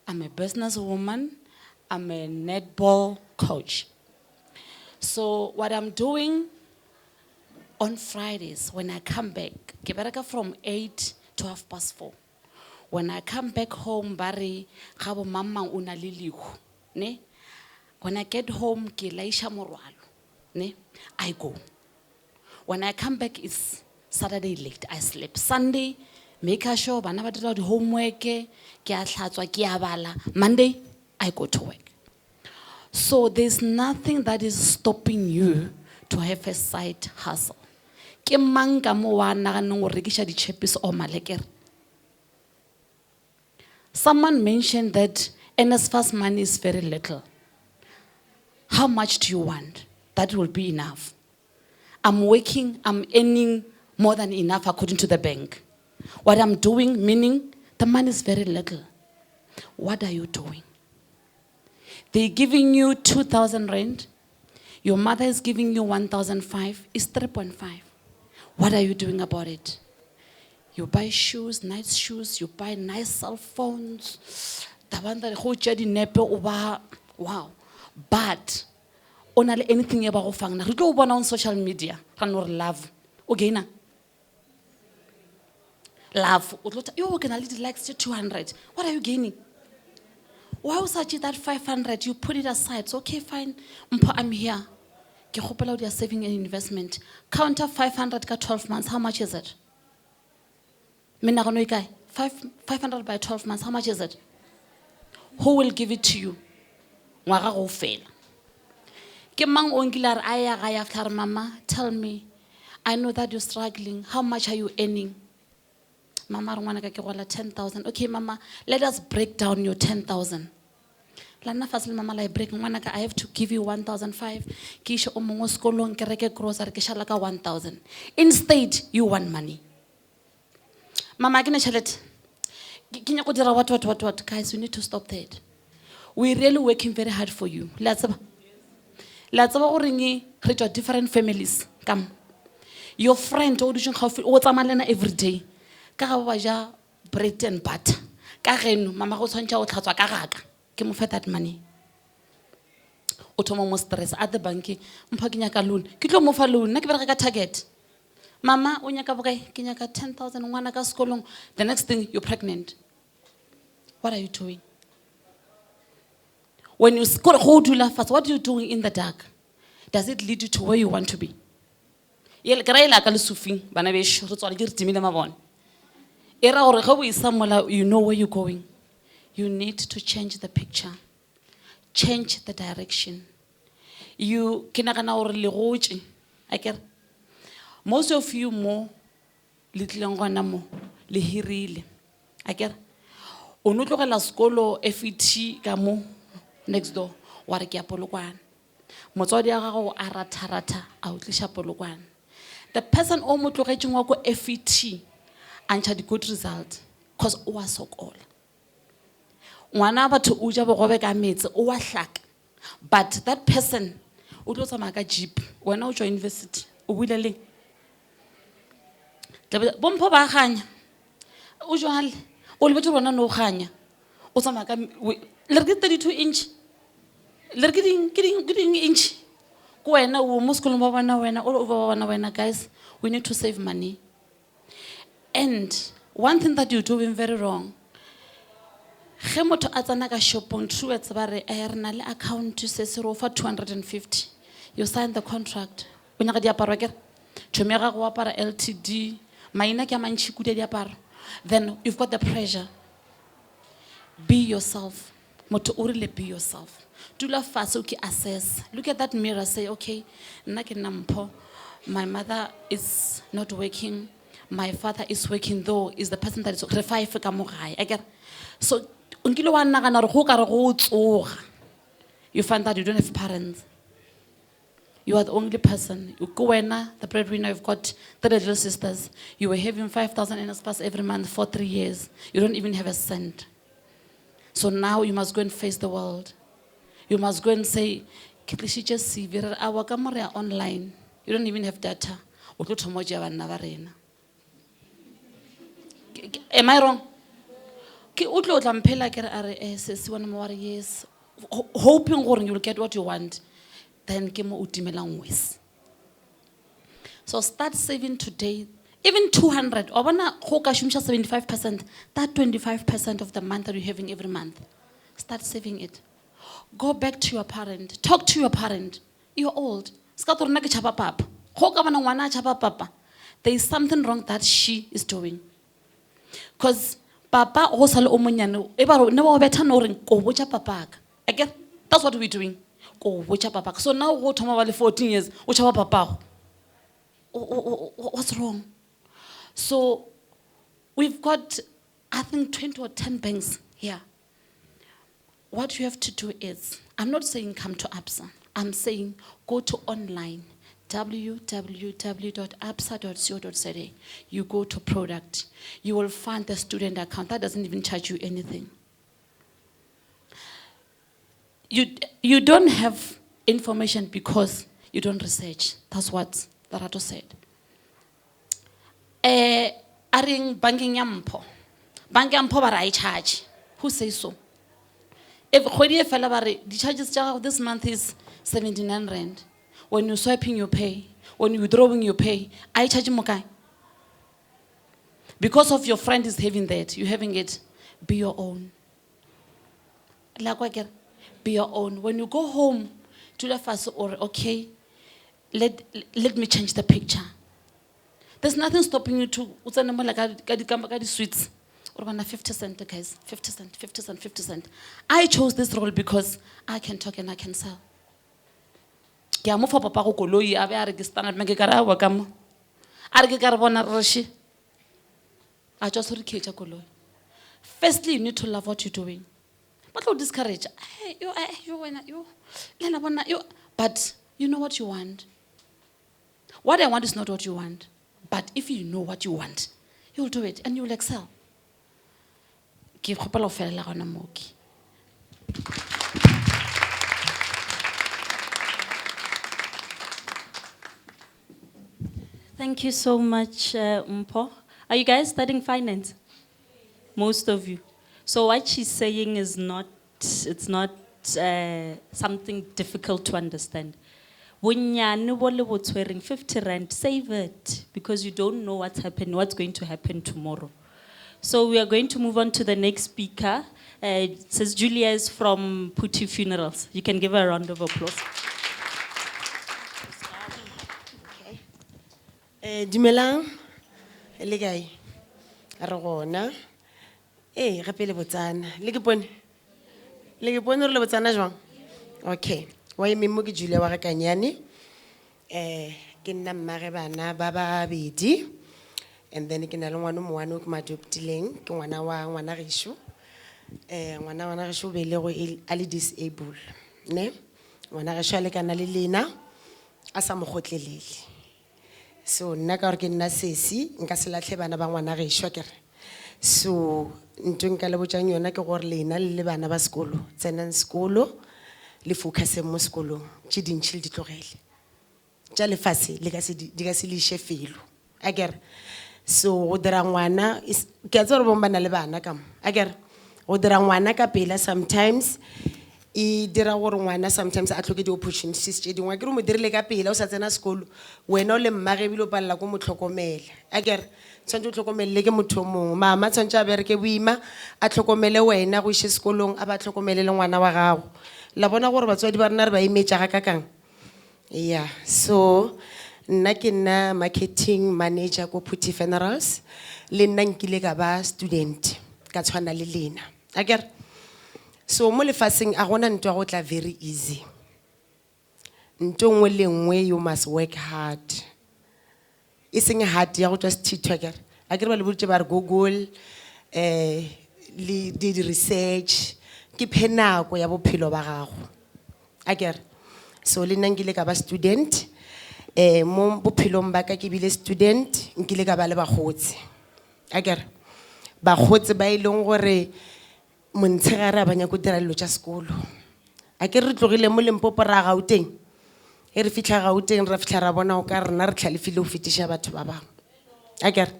I'm a businesswoman, I'm a netball coach. So what I'm doing on Fridays when I come back, ke bereka from 8 to 4:30. When I come back home, bari ga bo mama o na le lehu, ne? When I get home, ke laisha morwalo, ne? I go. When I come back, it's Saturday late. I sleep. Sunday, make sure bana ba dira di homework, ke a hlatswa, ke a bala. Monday, I go to work. So there's nothing that is stopping you to have a side hustle. Ke mang ka mo wa naganeng go rekisha ditšhepisi o malekere? Someone mentioned that NSFAS money is very little. How much do you want? That will be enough. I'm working, I'm earning more than enough according to the bank. What I'm doing, meaning the money is very little. What are you doing? They're giving you 2,000 rand. Your mother is giving you 1,005. It's 3.5. What are you doing about it? You buy shoes, nice shoes, you buy nice cell phones. Wow. But only anything about fang. You go on social media. Love. Okay, na. Love. You can only like 200. What are you gaining? Why was such that 500? You put it aside. It's okay, fine. I'm here. You're saving an investment. Counter 500 ka 12 months. How much is it? 500 by 12 months. How much is it? Who will give it to you? Ngwaga go fela. Ke mang o ngilar aya ga ya flar mama, tell me. I know that you're struggling. How much are you earning? Mama rongwana ka ke gola 10,000. Okay mama, let us break down your 10,000. Lana fasile mama la break ngwana ka I have to give you 1,005. Ke ishe o mongwe sekolong ke reke grocery ke shala ka 1,000. Instead you want money. Mama ke ne tšhelete. Ke nya go dira what guys, we need to stop that. We're really working very hard for you. Let's go ring reach different families. Come. Your friend o dutšeng gaufi o tsamalena every day. Ka ga ba ja bread and butter. Ka geno mama go tshwantša o tlhatswa ka gaka. Ke mo fe that money. O thoma mo stress at the bank. Mpha ke nyaka loan. Ke tlo mo fa loan. Nna ke bereka ka Target. Mama o nyaka bokae? Ke nyaka 10,000 ngwana ka sekolong. The next thing you're pregnant. What are you doing? When you score hold you fast, what are you doing in the dark? Does it lead you to where you want to be? You know where you're going. You need to change the picture. Change the direction. You most of you more little mo lihirile. o no tlogela sekolo FET ka mo next door wa re ke ya Polokwane motswadi ya gago a ratha a o tlisha Polokwane the person o mo tlogetšeng wa ko FET a ntšha di-good result because o wa sokola ngwana batho o ja bogobe ka metse o wa hlaka but that person o tlo tsamaya ka jeep wena o tšwa university o buile leng bompho ba ganya o jwale o lebetse rona no ganya o tsamaya ka le re ke 32 inch le re ke ding inch ko wena o mo sekolong ba bona wena all over ba bona wena guys we need to save money and one thing that you're doing very wrong ge motho a tsana ka shopong truets ba re a re na le account se se ro fa 250 you sign the contract o nyaka diaparo ke tšhomi ya gago apara LTD maina ke a mantši kudu diaparo then you've got the pressure be yourself motho o rile be yourself dula fase o ke assess look at that mirror say okay nna ke nna Mpho my mother is not working my father is working though is the person that is re five ka mo gae again so unkile wa nagana re go ka re go tsoga you find that you don't have parents you are the only person you go wena the breadwinner you've got 3 little sisters you were having 5,000 NSFAS every month for 3 years you don't even have a cent so now you must go and face the world you must go and say ke tlisitše CV re a wa ka more ya online you don't even have data o tlo thomo ja bana ba rena am I wrong ke o tlo tla mphela ke re are se se bona mo wa re yes hoping gore you will get what you want then ke mo utimelang wes so start saving today even 200 or bona go ka shumisha 75% that 25% of the month that you're having every month start saving it go back to your parent talk to your parent you're old ska torna ke chapa papa go ka bona ngwana chapa papa there is something wrong that she is doing because papa go sale o monyane e ba ne ba betha no reng go botsa papa ka again that's what we're doing go botsa papa so now go thoma ba le 14 years o chapa papa what's wrong so we've got I think 20 or 10 banks here what you have to do is I'm not saying come to ABSA I'm saying go to online www.absa.co.za you go to product you will find the student account that doesn't even charge you anything you don't have information because you don't research that's what Lerato said aring banking ya Mpho bank ya Mpho ba ra I charge who says so if khodi e fela ba re the charges this month is 79 rand when you're swiping you pay when you're withdrawing you pay I charge mo kae because of your friend is having that you having it be your own be your own when you go home to the first or okay let me change the picture there's nothing stopping you to utsana mo like ka di sweets or 50 cent guys 50 cent 50 cent 50 cent I chose this role because I can talk and I can sell ke a mo fa papa go koloi a be a re ke standard make ka ra wa ka mo a re ke ka re bona rishi a just re ke tša koloi firstly you need to love what you're doing but don't discourage hey you wena you lena bona you but you know what you want what I want is not what you want but if you know what you want you'll do it and you'll excel ke kgopela go felela gona moki Thank you so much, Mpho. Are you guys studying finance? Most of you. So what she's saying is it's not something difficult to understand. Bonyane bo le bo tshwereng 50 rand, save it because you don't know what's going to happen tomorrow. So we are going to move on to the next speaker. It says Julia is from Puti Funerals. You can give her a round of applause. Dumelang le kae re gona gape le botsana le ke pone re le botsana jwang okay wa eme mo ke Julia wa ga Kanyane ke nna mmage bana ba babedi and then ke na le ngwana mo wane o ke madoptileng ke ngwana wa ngwana gesho ngwana gešo belego a le disable ne ngwana gešo a lekana le lena a sa mo gotlelele. So nna ka gore ke nna sesi nka se latlhe bana ba ngwana gešo kere. So ntho nka le botsang yona ke gore lena le bana ba sekolo tsenang sekolo le focuseng mo sekolong tše dintšhi le di tlogele tša lefase di ka se le iše felo a kere. So go dira ngwana ke a tseba gore bong ba na le bana ka mo a kere go dira ngwana ka pela sometimes e dira gore ngwana sometimes a tlhoke di-opportunities tše dingwe ke re mo dirile ka pela o sa tsena sekolo wena o le mmage ebile o palela ko mo tlhokomela a kere tshwanetse o tlhokomelele ke motho o mongwe mama tshwanetse a bereke boima a tlhokomele wena go iše sekolong a ba tlhokomele le ngwana wa gago la bona gore batswadi ba rena re ba imetša ga kakang yeah. So nna ke nna marketing manager ko Phuthi Funerals le nna nkile ka ba student ka tshwana le lena a kere. So mo lefaseng a gona ntwa go tla very easy ntho nngwe le nngwe you must work hard e seng hard ya go tšwa sethithwa kere a kere ba le boditše ba re google le di research ke phe nako ya bophelo ba gago a kere. So le nna nkile ka ba student mo bophelong ba ka ke bile student nkile ka ba le bagotsi a kere bagotsi ba e leng gore montshegare a ba nyako dira dilo tša sekolo a ke re tlogile mo Limpopo ra Gauteng e re fitlha Gauteng ra fitlha ra bona o ka rena re tlhalefile go fetiša batho ba bangwe a kere.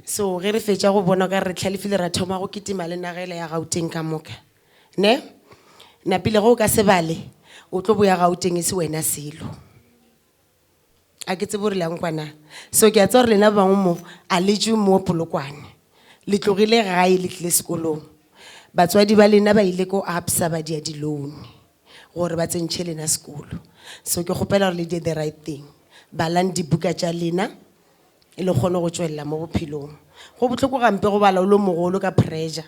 So ge re fetša go bona o ka re tlhalefile ra thoma go ketima le nagele ya Gauteng ka moka ne napile go o ka se bale o tlo boya Gauteng e se wena selo a ke tsebe gore le yang kwana. So ke a tsa gore lena bangwe mo a le tšwe mo Polokwane le tlogile gae le tlile sekolong batswadi ba lena ba ile ko absa ba dia di loan gore ba tsentšhe lena sekolo. So ke kgopela gore le did the right thing balang dibuka tša lena e le kgone go tšwelela mo bophelong go bohloko gampe go bala o le mogolo ka pressure.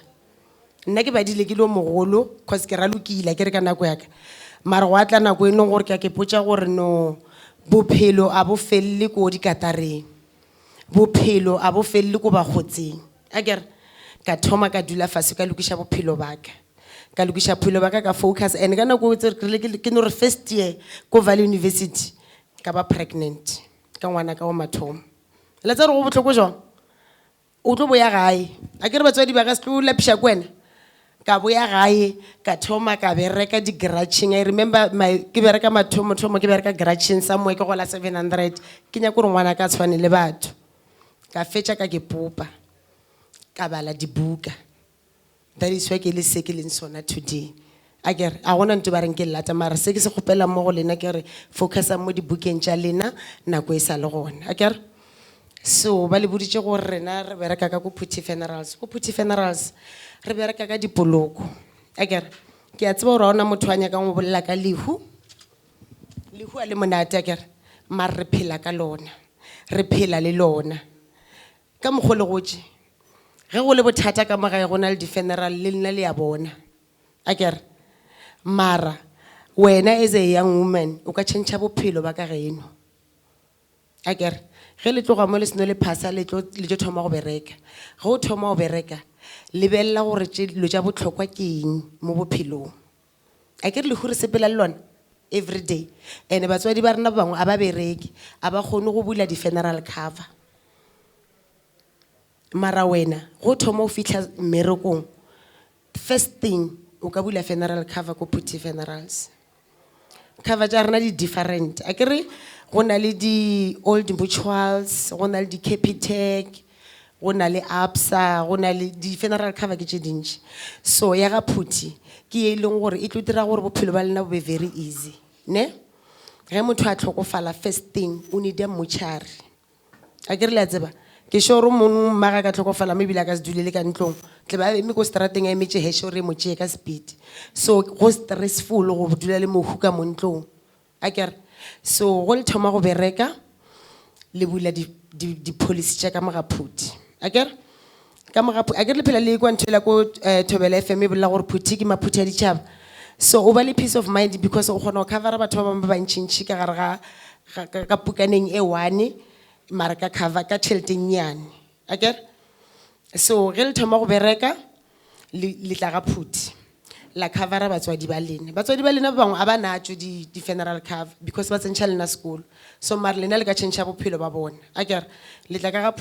Nna ke badile ke le mogolo cause ke ralokile ke re ka nako ya ka mara go atla nako e leng gore ke a ke potša gore no bophelo a bo felele ko dikatareng bophelo a bo felele ko bagotseng a kere. Ka thoma ka dula fase ka lokiša bophelo ba ka lokiša bophelo ba ka focus and ka nako ke no re first year ko Valley University ka ba pregnant ka ngwana ka o mathomo la tsa re go botlhoko jwang o tlo boya gae a ke re batswadi ba ka se tlo lapiša ko wena ka boya gae ka thoma ka bereka di-gratching. I remember ke bereka mathomo ke bereka gratching somewhere ke gola 700 ke nyaka gore ngwana ka tshwane le batho ka fetša ka ke popa ka bala dibuka that is why ke le se ke leng sona today a kere a gona ntho ba reng ke lata mara se ke se kgopela mo go lena ke re focusa mo dibukeng tša lena nako e sa le gona a kere. So ba le boditše gore rena re bereka ka ko Phuthi Funerals re bereka ka dipoloko a kere. Ke a tseba gore ga ona motho a nyakang go bolela ka lehu a le monate a kere mara re phela ka lona re phela le lona ka mokgwa le gotše ge go le bothata ka magae go na le di-funeral le lena le ya bona a kere mara wena as a young woman o ka tšhentšha bophelo ba ka geno a kere. Ge le tloga mo le seno le phasa le tlo thoma go bereka ge o thoma go bereka lebelela gore dilo tša bohlokwa ke eng mo bophelong a kere le hure sepela le lona everyday and batswadi ba rena bangwe a ba bereke a ba kgone go bula di-funeral cover mara wena go thoma o fitlha mmerekong first thing o ka bula funeral cover ko Phuthi Funerals. Cover tša rena di different a kere go na le di-old mutuals go na le di-Capitec go na le absa go na le di-funeral cover ke tše dintši. So ya ga Phuthi ke e leng gore e tlo dira gore bophelo ba lena bo be very easy ne ge motho a tlhokofala first thing o need a mortuary a kere le a tseba ke sure mmaga ka tlhokofala mo ebile a ka se dulele ka ntlong tle ba eme ko strateng a emetse hesore mo tšee ka speed so go stressful go dula le mohu ka mo ntlong a kere. So go le thoma go bereka le bula di-policy tša ka moga Phuthi a kere a kere le phela le kwa nthwela ko Thobela FM e bolela gore Phuthi ke maphuthi a ditšhaba so o ba le peace of mind because o kgona go covera batho ba bangwe ba bantšintši ka gare ka pukaneng e one mara ka cover ka tšheleteng nyane a kere. So ge le thoma go bereka le tla ga Phuthi la covera batswadi ba lena ba bangwe a ba natso di funeral cover because ba tsentšha lena school so mare lena le ka tšhentšha bophelo ba bona a kere le tla ka ga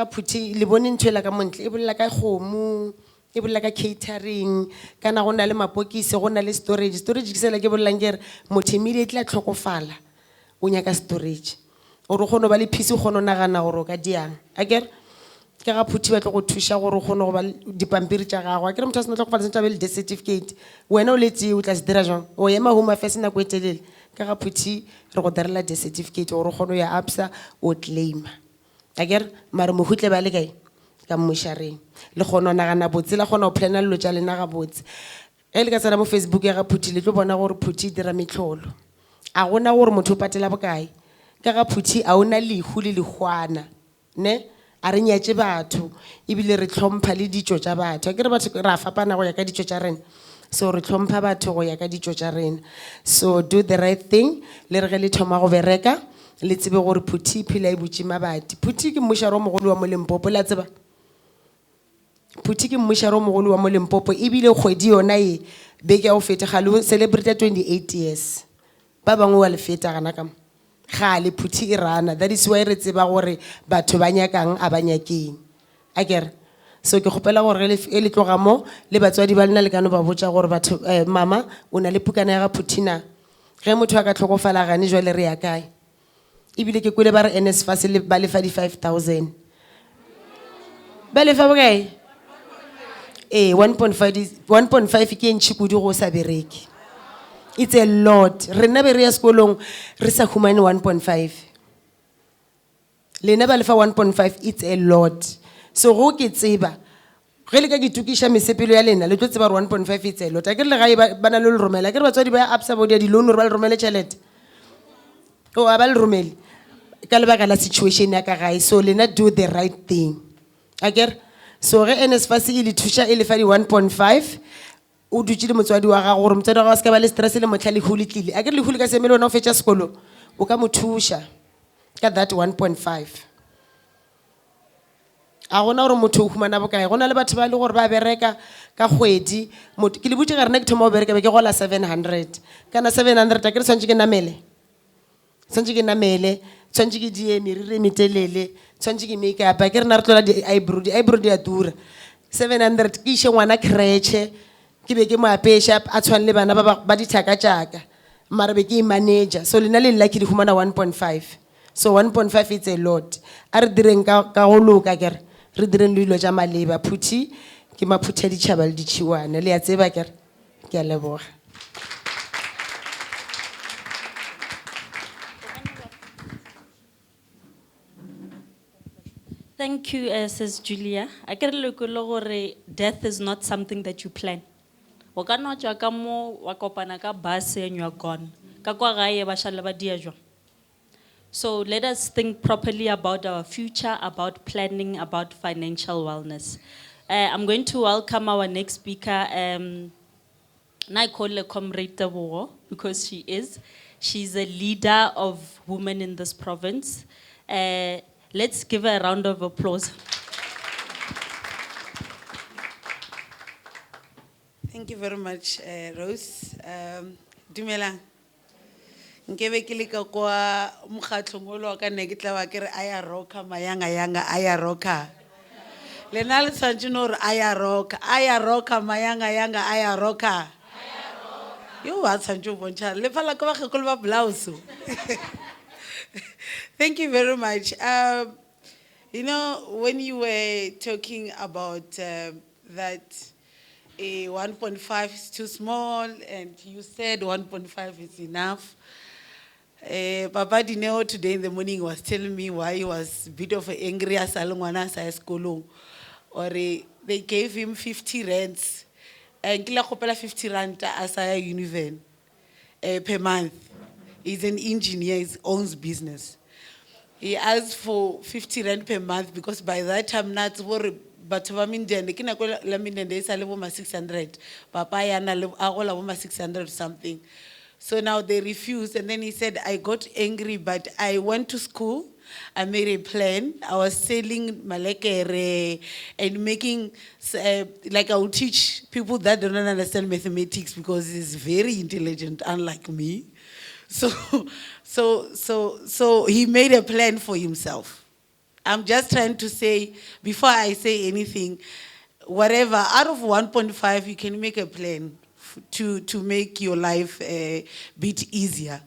Phuthi le bone ntho ela ka montle e bolela ka kgomo e bolela ka catering kana go na le mapokisi go na le storage ke sela ke bolelang kere motho immediately a tlhokofala o nyaka storage gore o kgone go ba le peace o kgone go nagana gore o ka diang a kere ke ga Phuthi ba tlo go thuša gore o kgone go ba dipampiri tša gago a kere motho a sena tlhokofala sentse a be le death certificate wena o letse o tla se dira jang o ema home affairs nako e telele ka ga Phuthi re go direla death certificate gore o kgone go ya absa o claima a kere mare mohutle ba le kae ka mmošareng le kgone go nagana botse la kgona go plana lelo tša lena ga botse ge le ka tsena mo Facebook ya ga Phuthi le tlo bona gore Phuthi e dira metlholo a gona gore motho o patela bokae ka ga Phuthi a ona lehu le lehwana ne a re nyatše batho ebile re tlhompha le ditšo tša batho a kere batho re a fapana go ya ka ditšo tša rena so re tlhompha batho go ya ka ditšo tša rena so do the right thing le re ge le thoma go bereka le tsebe gore Phuthi phela e butše mabati Phuthi ke mmošaro o mogolo wa mo Limpopo la tseba Phuthi ke mmošaro o mogolo wa mo Limpopo ebile kgwedi yona e beke ya go feta ga le celebrate 28 years ba bangwe wa le feta gana ka mo ga le Phuthi e rana that is why re tseba gore batho ba nyakang a ba nyakeng a kere so ke kgopela gore le tloga mo le batswadi ba lena le kano ba botša gore batho mama o na le pukana ya ga Phuthi na ge motho a ka tlhokofala gane jwale re ya kae ebile ke kwele ba re NSFAS ba lefa di 5,000 ba lefa bokae 1.5 ke ntšhi kudu go sa bereke it's a lot rena be re ya sekolong re sa humane 1.5 lena ba lefa 1.5 it's a lot so go ke tseba ge le ka ke tukiša mesepelo ya lena le tlo tseba gore 1.5 it's a lot a ke re le gae ba na le romela ke re batswadi ba absa bodia di loan gore ba le romele tšhelete o a ba le romele ka lebaka la situation ya ka gae so lena do the right thing a kere so ge NSFAS e le thuša e lefa di 1.5 o dutse le motswadi wa gago gore motswadi wa gago se ka ba le stress le motlha lehu le tlile a kere lehu le ka semele wena o fetša sekolo o ka mo thuša ka that 1.5 a gona gore motho o humana bokae go na le batho ba le gore ba bereka ka kgwedi ke le botse ga rena ke thoma go bereka be ke gola 700 kana 700 a kere tshwantse ke namele tshwantse ke die meriri metelele tshwantse ke make up a ke re na re tlola di-eyebrow di a dura 700 ke iše ngwana kretšhe ke be ke mo apeša a tshwane le bana ba dithaka-tšaka mara be ke i-manager so lena le nla ke di humana 1.5 so 1.5 it's a lot a re direng ka go loka kere re direng le dilo tša maleba Phuthi ke maphuthi a ditšhaba le ditšhiwane le ya tseba kere ke a leboga Thank you, Sis Julia. I get a death is not something that you plan. And you are gone. So let us think properly about our future, about planning, about financial wellness. I'm going to welcome our next speaker. I call her Comrade Tebogo because she's a leader of women in this province. Let's give her a round of applause. Thank you very much, Rose. Dumelang. Nkebe ke leka kwa mokgatlhong ka ne ke tla ba ke re aya roka mayanga aya roka. Lena le tshwantse no re aya roka mayanga aya roka. Yo wa tshwantse o bontšha le fa la ka ba gekolo ba blouse. Thank you very much. You know, when you were talking about that 1.5 is too small, and you said 1.5 is enough. Papa Dineo today in the morning was telling me why he was a bit of an angry as Alungwana School. Or they gave him 50 rands. And Kila Kopela 50 rand as a univen per month. He's an engineer, he owns business. He asked for 50 rand per month because by that time not worry but Mindende kina ko la Mindende is a level 600. Papa yana level 600 something. So now they refused and then he said I got angry but I went to school I made a plan. I was selling malekere and making, like I would teach people that don't understand mathematics because he's very intelligent, unlike me. So he made a plan for himself. I'm just trying to say, before I say anything, whatever, out of 1.5, you can make a plan to make your life a bit easier.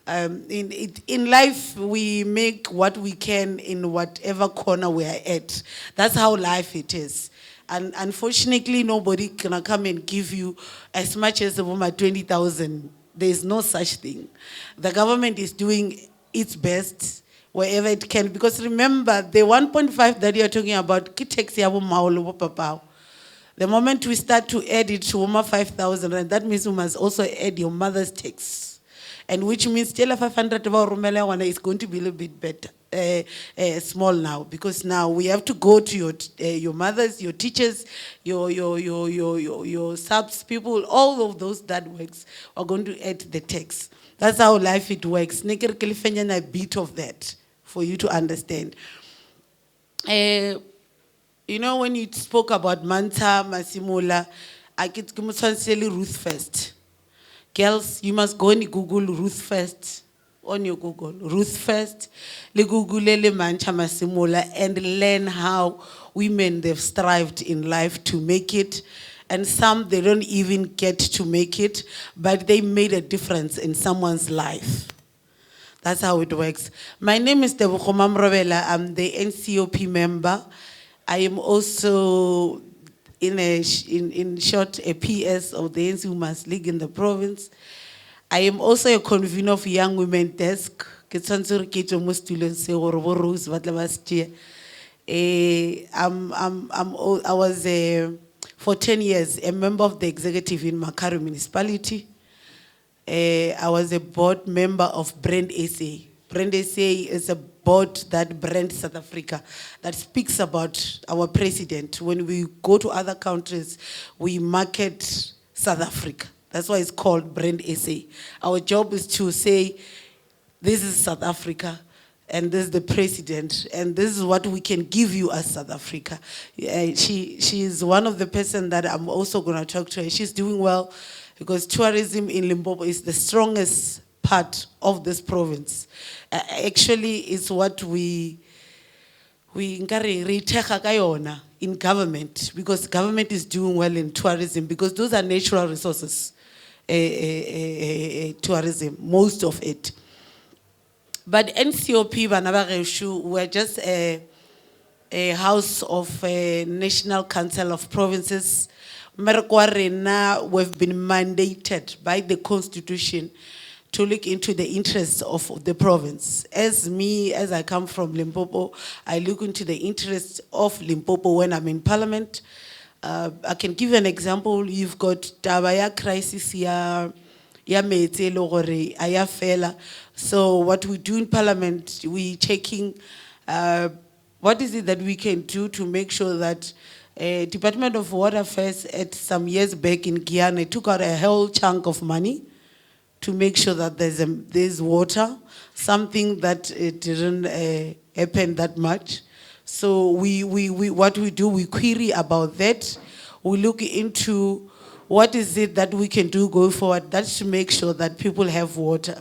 In life, we make what we can in whatever corner we are at. That's how life it is. And unfortunately, nobody can come and give you as much as the woman 20,000. There's no such thing. The government is doing its best wherever it can, because remember, the 1.5 that you're talking about, the moment we start to add it to 5,000, and that means we must also add your mother's tax. And which means still 500 is going to be a little bit better, small now, because now we have to go to your mothers, your teachers, your subs people, all of those that works are going to add the tax. That's how life it works. A bit of that for you to understand. You know, when you spoke about Manta, Masimula, I get Ruth first. Girls, you must go and Google Ruth first on your Google. Ruth first, le Google le Mancha Masimula, and learn how women they've strived in life to make it. And some they don't even get to make it, but they made a difference in someone's life. That's how it works. My name is Tebogo Mamrobela. I'm the NCOP member. I am also, in short, a PS of the NC Women's League in the province. I am also a convener of Young Women Desk. I was, for 10 years, a member of the executive in Makaru Municipality. I was a board member of Brand SA. Brand SA is a board that brands South Africa, that speaks about our president. When we go to other countries, we market South Africa. That's why it's called Brand SA. Our job is to say, this is South Africa, and this is the president, and this is what we can give you as South Africa. She is one of the person that I'm also going to talk to her. She's doing well, because tourism in Limpopo is the strongest part of this province. Actually, it's what we in government, because government is doing well in tourism, because those are natural resources, tourism, most of it. But NCOP, we're just a house of a National Council of Provinces. We've been mandated by the Constitution to look into the interests of the province. As I come from Limpopo, I look into the interests of Limpopo when I'm in Parliament. I can give you an example. You've got Tabaya crisis here. So what we do in Parliament, we checking what is it that we can do to make sure that Department of Water Affairs at some years back in Guyana took out a whole chunk of money to make sure that there's water, something that it didn't happen that much. So what we do, we query about that. We look into what is it that we can do going forward, that's to make sure that people have water.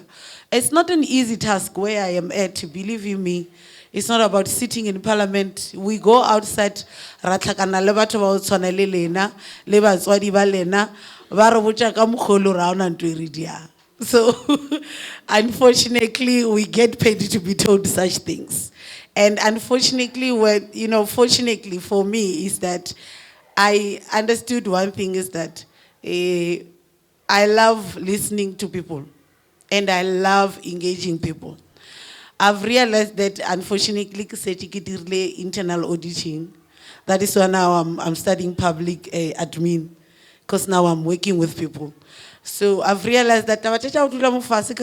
It's not an easy task where I am at, believe you me. It's not about sitting in Parliament. We go outside, so unfortunately, we get paid to be told such things. And unfortunately, fortunately for me is that I understood one thing is that I love listening to people and I love engaging people. I've realized that unfortunately, internal auditing. That is why now I'm studying public admin, because now I'm working with people. So I've realized that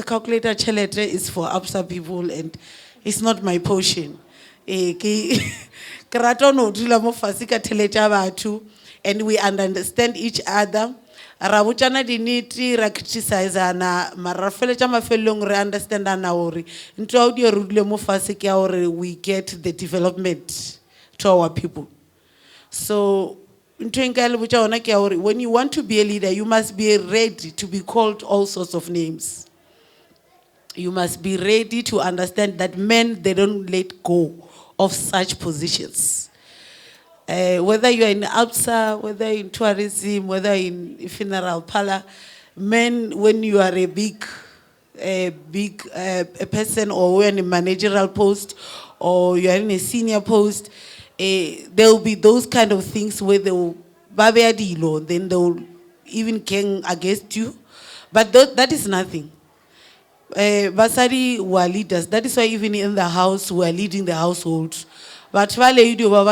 calculator is for upside people and it's not my portion. And we understand each other. ra botsana dinete ra criticize-ana mara ra feletša mafelelong re understandana gore ntho ao di re dule mo fase ke ya gore we get the development to our people. So ntho e nka le botša yona ke ya gore when you want to be a leader, you must be ready to be called all sorts of names. You must be ready to understand that men, they don't let go of such positions. Whether you are in ABSA, whether in tourism, whether in funeral parlor, men, when you are a big a person, or you're in a managerial post, or you are in a senior post, there will be those kind of things where they will then they will even gang against you. But that is nothing. Basari were leaders. That is why even in the house, we are leading the household. But while you do ba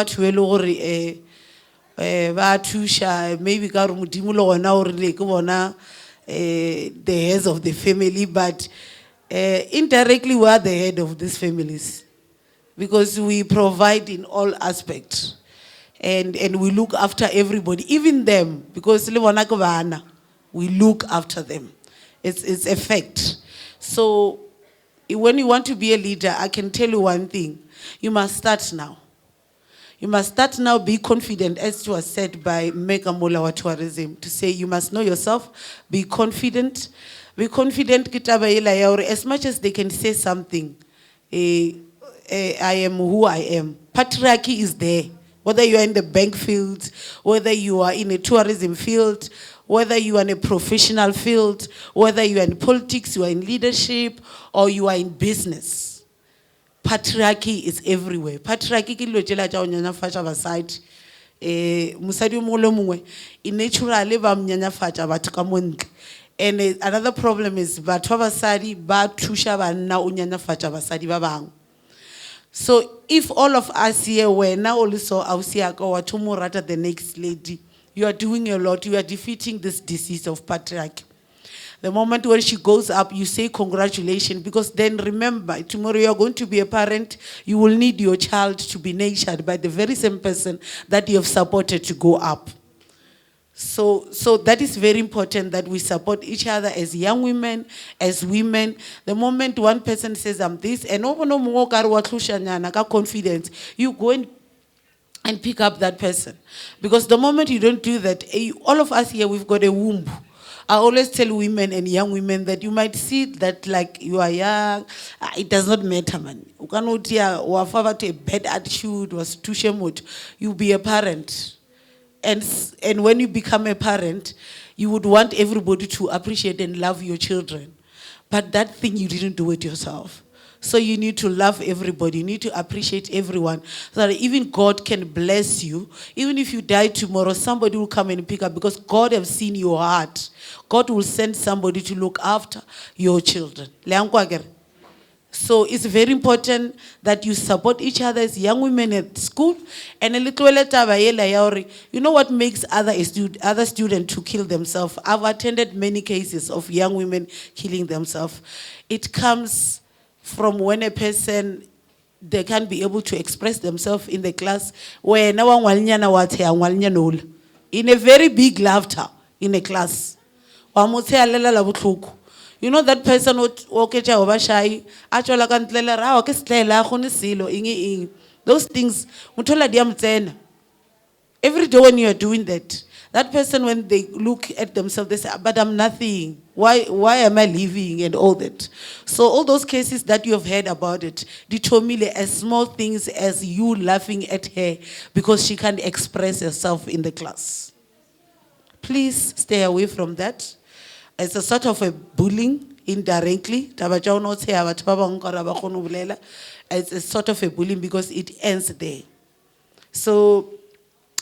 thusha, maybe ka re Modimo le gona o rile ke bona the heads of the family, but indirectly we are the head of these families because we provide in all aspects, and we look after everybody, even them, because le bona ke bana, we look after them. It's a fact. So when you want to be a leader, I can tell you one thing. You must start now. You must start now, be confident, as was said by Mega Mola wa Tourism, to say you must know yourself, be confident. Be confident, as much as they can say something, I am who I am. Patriarchy is there. Whether you are in the bank field, whether you are in a tourism field, whether you are in a professional field, whether you are in politics, you are in leadership, or you are in business. Patriarchy is everywhere. Patriarchy ke dilo tšela tša go nyanyafatša basadi. Mosadi o mongwe le mongwe naturally ba mnyanyafatša batho ka mo ntle. And another problem is batho ba basadi ba thusha banna o nyanyafatša basadi ba bangwe. So if all of us here were now also ausiaka or tomorata the next lady, you are doing a lot. You are defeating this disease of patriarchy. The moment when she goes up, you say congratulations, because then remember, tomorrow you are going to be a parent. You will need your child to be nurtured by the very same person that you have supported to go up. So that is very important that we support each other as young women, as women. The moment one person says I'm this, and confidence, you go and pick up that person. Because the moment you don't do that, all of us here, we've got a womb. I always tell women and young women that you might see that like you are young, it does not matter, man. You cannot to a bad attitude, was too shemut. You'll be a parent. And when you become a parent, you would want everybody to appreciate and love your children. But that thing, you didn't do it yourself. So you need to love everybody. You need to appreciate everyone so that even God can bless you. Even if you die tomorrow, somebody will come and pick up because God has seen your heart. God will send somebody to look after your children. So it's very important that you support each other as young women at school. And a little later, you know what makes other students to kill themselves? I've attended many cases of young women killing themselves. It comes from when a person, they can't be able to express themselves in the class, where no one in a very big laughter in a class. You know that person who shy, those things, every day when you are doing that, that person, when they look at themselves, they say, but I'm nothing. Why am I living and all that? So all those cases that you have heard about it, Ditomile, as small things as you laughing at her because she can't express herself in the class. Please stay away from that. It's a sort of a bullying indirectly. It's a sort of a bullying because it ends there. So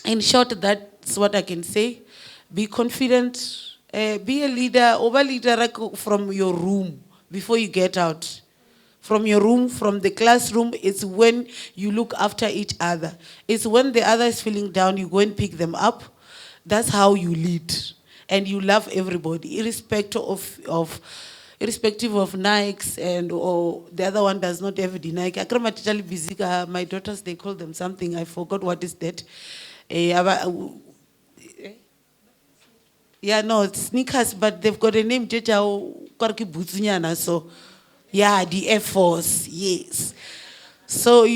in short, that's what I can say. Be confident. Be a leader, over leader from your room before you get out. From your room, from the classroom, it's when you look after each other. It's when the other is feeling down, you go and pick them up. That's how you lead. And you love everybody, irrespective of Nikes and or the other one does not have the Nike. My daughters, they call them something, I forgot what is that. Yeah, no, it's sneakers, but they've got a name, so yeah, the Air Force, yes. So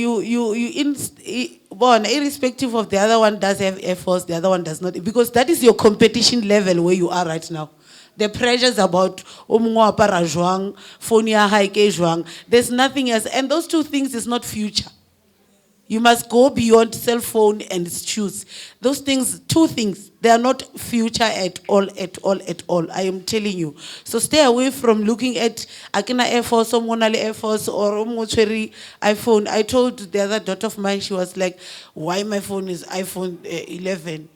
born, irrespective of the other one does have Air Force, the other one does not, because that is your competition level where you are right now. The pressures about phone ya hae ke jwang. There's nothing else, and those two things is not future. You must go beyond cell phone and shoes. Those things, two things, they are not future at all, at all, at all. I am telling you. So stay away from looking at Akina Air Force or Monali Air Force or Omocheri iPhone. I told the other daughter of mine, she was like, why my phone is iPhone 11?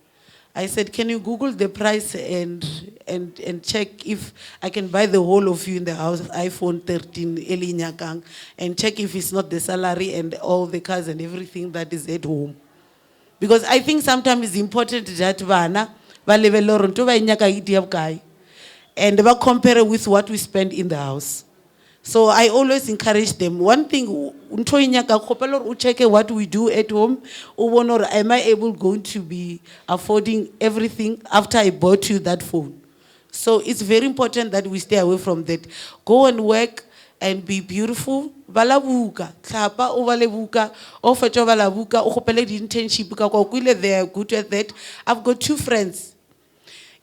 I said, can you Google the price and check if I can buy the whole of you in the house, iPhone 13, Eli Nyakang, and check if it's not the salary and all the cars and everything that is at home. Because I think sometimes it's important that and compare with what we spend in the house. So I always encourage them. One thing, check what we do at home. Am I going to be affording everything after I bought you that phone? So it's very important that we stay away from that. Go and work and be beautiful. Balabuka, tlapa o balebuka, o fetho balabuka, o khopele di internship ka kwa kwile they are good at that. I've got 2 friends.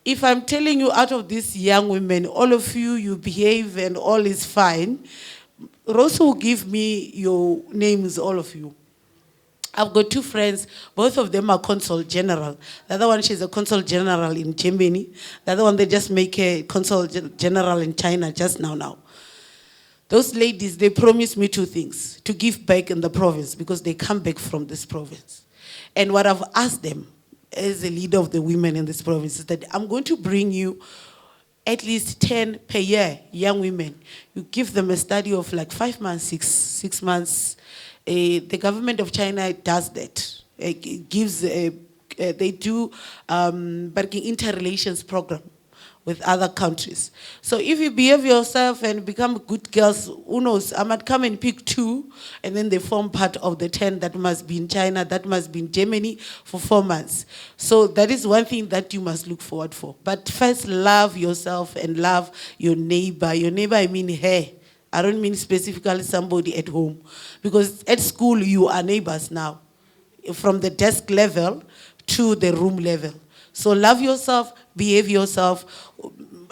If I'm telling you out of these young women, all of you, you behave and all is fine, Rose will give me your names, all of you. I've got 2 friends, both of them are consul general. The other one, she's a consul general in Germany. The other one, they just make a consul general in China just now. Those ladies, they promised me 2 things, to give back in the province because they come back from this province. And what I've asked them, as a leader of the women in this province, is that I'm going to bring you at least 10 per year, young women. You give them a study of like 5 months, six months. The government of China does that. It gives, they do interrelations program with other countries. So if you behave yourself and become good girls, who knows, I might come and pick 2, and then they form part of the 10 that must be in China, that must be in Germany for 4 months. So that is one thing that you must look forward for. But first, love yourself and love your neighbor. Your neighbor, I mean her. I don't mean specifically somebody at home. Because at school, you are neighbors now, from the desk level to the room level. So love yourself, behave yourself.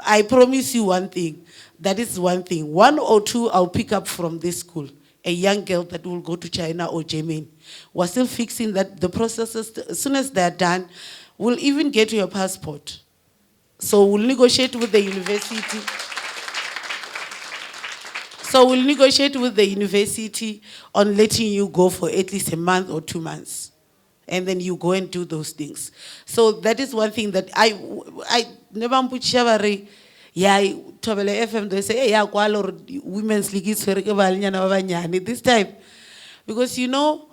I promise you one thing. That is one thing. 1 or 2 I'll pick up from this school. A young girl that will go to China or Germany. We're still fixing that the processes. As soon as they're done, we'll even get your passport. So we'll negotiate with the university. So we'll negotiate with the university on letting you go for at least a month or 2 months. And then you go and do those things. So that is one thing that I never put Shavari. Yeah, Tobele FM, they say, yeah, women's league is this time. Because you know,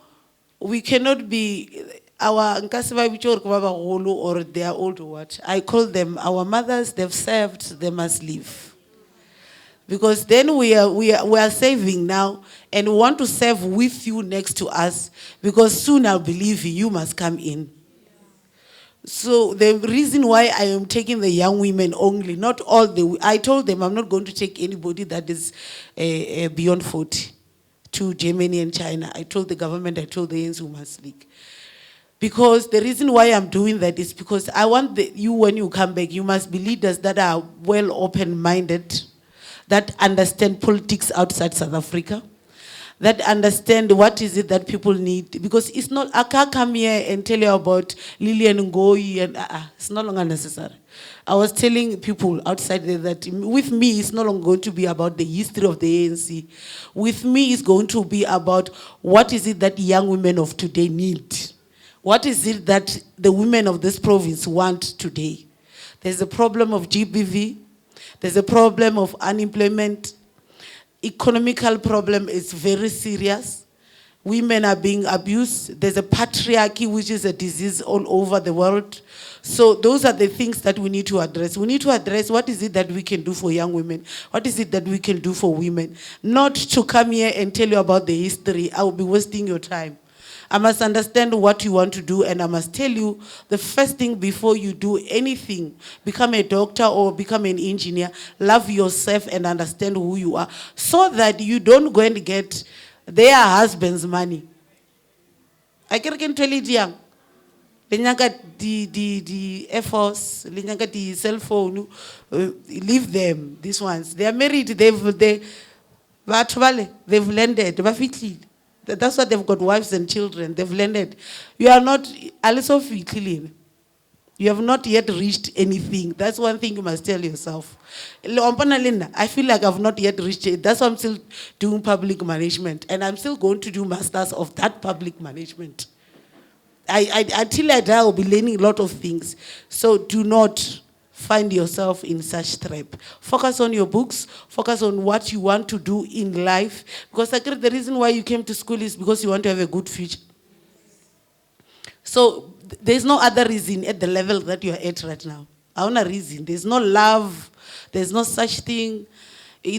we cannot be our or they are old or what. I call them our mothers, they've served, they must leave. Because then we are saving now and we want to serve with you next to us because soon I'll believe you must come in. So the reason why I am taking the young women only, not all I told them I'm not going to take anybody that is beyond 40 to Germany and China. I told the government, I told the ANC Women's League. Because the reason why I'm doing that is because I want you, when you come back, you must be leaders that are well open-minded, that understand politics outside South Africa, that understand what is it that people need. Because it's not, I can't come here and tell you about Lillian Ngoyi, and it's no longer necessary. I was telling people outside there that with me, it's no longer going to be about the history of the ANC. With me, it's going to be about what is it that young women of today need. What is it that the women of this province want today? There's a problem of GBV. There's a problem of unemployment. Economical problem is very serious. Women are being abused. There's a patriarchy, which is a disease all over the world. So those are the things that we need to address. We need to address what is it that we can do for young women? What is it that we can do for women? Not to come here and tell you about the history. I will be wasting your time. I must understand what you want to do, and I must tell you the first thing before you do anything, become a doctor or become an engineer, love yourself and understand who you are, so that you don't go and get their husband's money. I can tell it young. The Air Force, the cell phone, leave them, these ones. They are married, they've landed, that's why they've got wives and children, they've landed. You are not, you have not yet reached anything. That's one thing you must tell yourself. I feel like I've not yet reached it. That's why I'm still doing public management, and I'm still going to do masters of that public management. Until I die, I'll be learning a lot of things. So do not find yourself in such trap. Focus on your books. Focus on what you want to do in life. Because the reason why you came to school is because you want to have a good future. So there's no other reason at the level that you are at right now. I want a reason. There's no love. There's no such thing.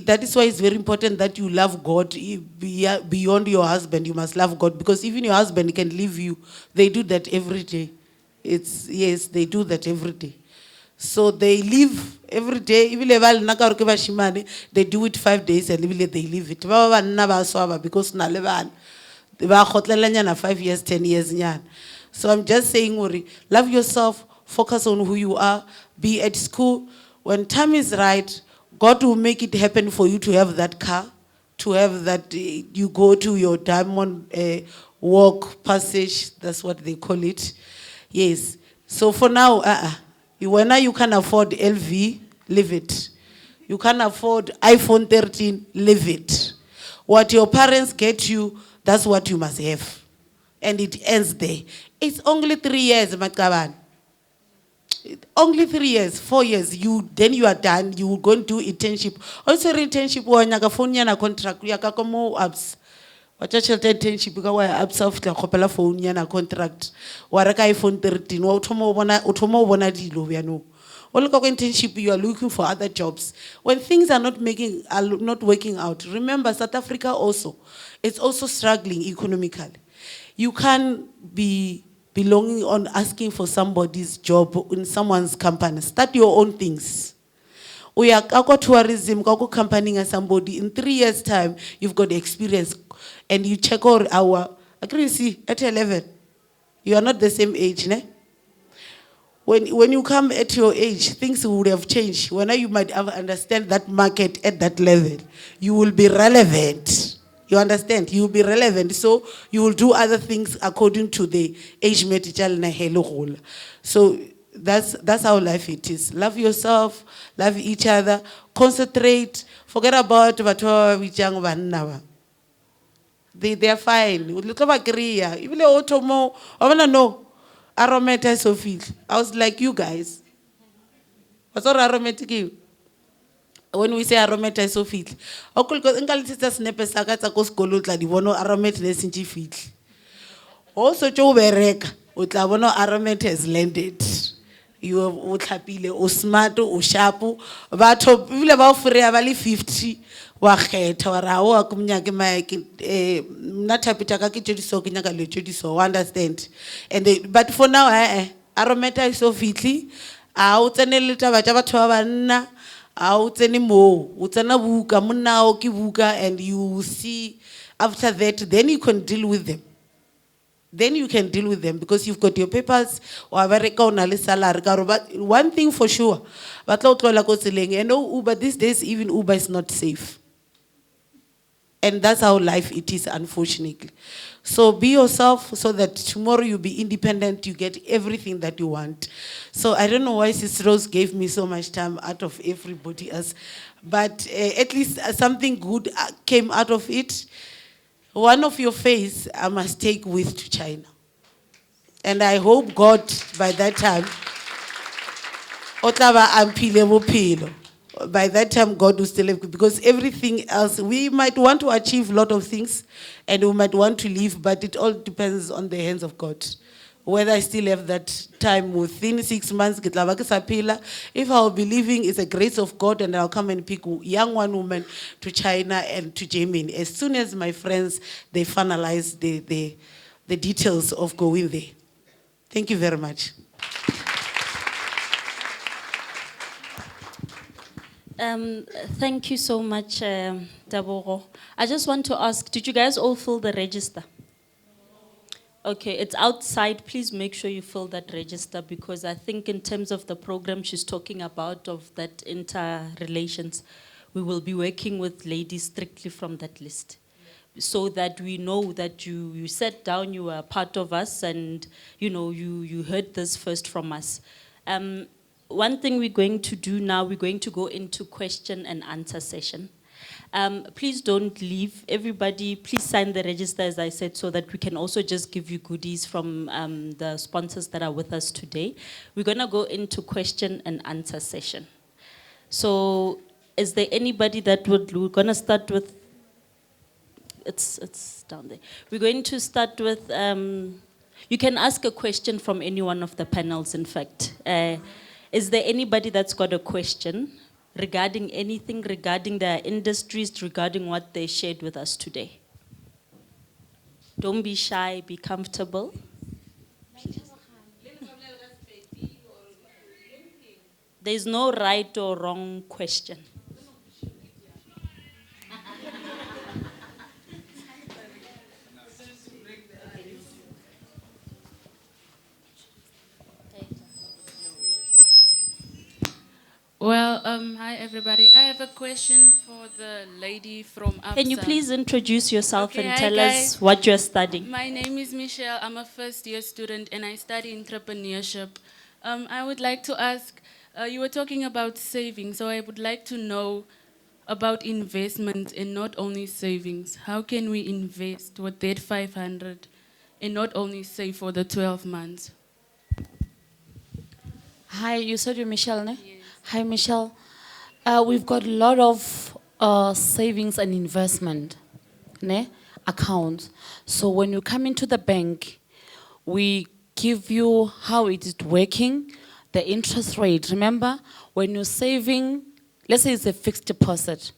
That is why it's very important that you love God beyond your husband. You must love God, because even your husband can leave you. They do that every day. Yes, they do that every day. So they leave every day. Even they do it 5 days and they leave it. Because they 5 years, 10 years. So I'm just saying, love yourself, focus on who you are, be at school. When time is right, God will make it happen for you to have that car, to have that, you go to your diamond walk passage, that's what they call it. Yes. So for now, when you can afford LV, leave it. You can afford iPhone 13, leave it. What your parents get you, that's what you must have. And it ends there. It's only 3 years, Makaban. Only 3 years, 4 years, then you are done. You will go and do internship. Also internship, na contract, mo apps. Wacha internship, apps of the copela phone na contract. Waraka iPhone 13, utomo bona dilo no. All internship, you are looking for other jobs. When things are not working out, remember South Africa also, it's also struggling economically. You can't be belonging on asking for somebody's job in someone's company. Start your own things. We are tourism, company as somebody. In 3 years' time, you've got the experience, and you check all our. I can see at 11, you are not the same age, ne? When you come at your age, things would have changed. When you might understand that market at that level, you will be relevant. You understand? You will be relevant, so you will do other things according to the age mate. So that's how life it is. Love yourself, love each other, concentrate, forget about what they are fine. Even automo, I wanna know. Aromatic so feel. I was like, you guys. What's all aromatic? When we say aromatic so feel. Also, Joe Berek, Utlabono aromatic has landed. You have utlapile, o smart, o sharp, but people about 50. Understand? And but for now, aromata is so fitly. Out and a little bit out anymore. Utana buka, muna okibuka, and you see after that, then you can deal with them. Then you can deal with them because you've got your papers or salary. But one thing for sure, but you know Uber these days, even Uber is not safe. And that's how life it is, unfortunately. So be yourself so that tomorrow you'll be independent, you get everything that you want. So I don't know why Sister Rose gave me so much time out of everybody else, but at least something good came out of it. One of your face I must take with to China. And I hope God, by that time, by that time, God will still have, because everything else, we might want to achieve a lot of things and we might want to live, but it all depends on the hands of God. Whether I still have that time within 6 months, if I'll be living, it's a grace of God, and I'll come and pick young one woman to China and to Germany. As soon as my friends, they finalize the the details of going there. Thank you very much. Thank you so much, Daboro. I just want to ask, did you guys all fill the register? Okay, it's outside. Please make sure you fill that register, because I think in terms of the program she's talking about of that interrelations, we will be working with ladies strictly from that list, so that we know that you sat down, you were part of us, and you heard this first from us. One thing we're going to do now, we're going to go into question and answer session. Please don't leave. Everybody, please sign the register, as I said, so that we can also just give you goodies from the sponsors that are with us today. We're gonna go into question and answer session. So, is there anybody that we're gonna start with? It's down there. We're going to start with, you can ask a question from any one of the panels, in fact. Is there anybody that's got a question regarding anything, regarding their industries, regarding what they shared with us today? Don't be shy, be comfortable. There's no right or wrong question. Well, hi everybody. I have a question for the lady from ABSA. Can you please introduce yourself Okay, and hi tell guys. us what you're studying? My name is Michelle. I'm a first-year student and I study entrepreneurship. I would like to ask, you were talking about savings, so I would like to know about investment and not only savings. How can we invest with that 500 and not only save for the 12 months? Hi, you said you're Michelle, ne? Yes. Hi, Michelle. We've got a lot of savings and investment accounts. So when you come into the bank, we give you how it is working, the interest rate. Remember, when you're saving, let's say it's a fixed deposit,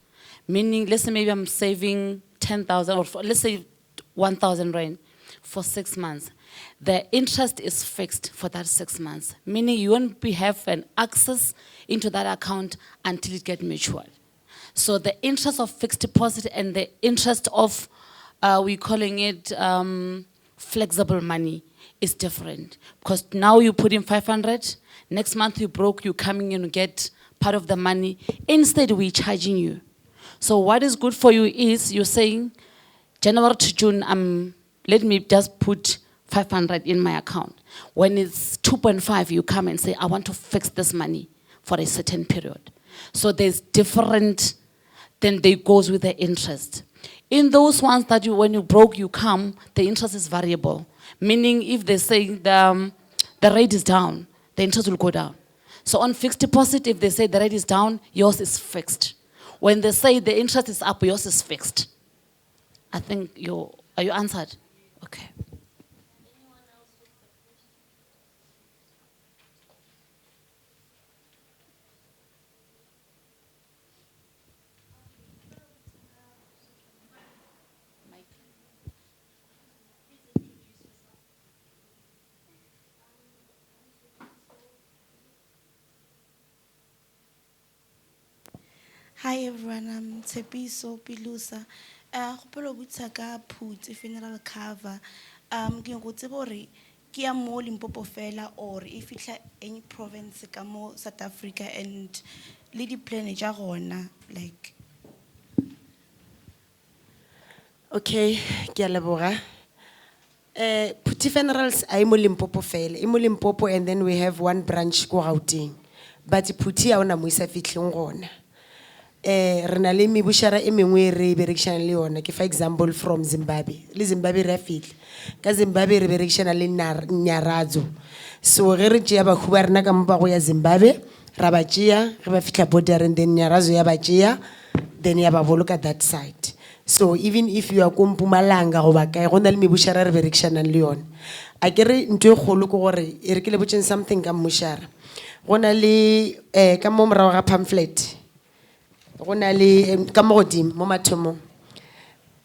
meaning let's say maybe I'm saving 10,000 or let's say 1,000 rand for 6 months. The interest is fixed for that 6 months, meaning you won't have an access into that account until it gets matured. So the interest of fixed deposit and the interest of, we're calling it flexible money, is different. Because now you put in 500, next month you broke, you coming in and get part of the money. Instead, we're charging you. So what is good for you is you're saying, January to June, let me just put 500 in my account. When it's 2.5, you come and say, I want to fix this money for a certain period. So there's different, then they goes with the interest. In those ones that when you broke, you come, the interest is variable. Meaning if they say the rate is down, the interest will go down. So on fixed deposit, if they say the rate is down, yours is fixed. When they say the interest is up, yours is fixed. I think are you answered? Okay. Hi everyone, I'm Tepiso Pilusa. Gopolo butsa ka Phuti funeral cover. Ke go tseba hore ke ya mo Limpopo fela or e fitla any province ka mo South Africa, and le di plan ja gona like. Okay, ke a leboga. Phuti funerals ay mo Limpopo fela. E mo Limpopo, and then we have one branch ko Gauteng. But Phuti a ona mo isa fitleng gona. Rena le mebushara e mengwe re berekishana le yona ke for example from Zimbabwe. Le Zimbabwe re fitla. Ka Zimbabwe re berekishana le Nyaradzo. So ge re tšea bakhu ba rena ka mo ba go ya Zimbabwe, ra ba tšea, ge ba fitla border, and then Nyaradzo ya ba tšea, then ya ba boloka that side. So even if you are ko Mpumalanga go ba kae, go na le mebushara re berekishana le yona. A ke re ntwe kgolo ko gore e re ke le botseng something ka moshara. Go na le ka mo morago ga pamphlet. Gona le ka mo godimo mo mathomong.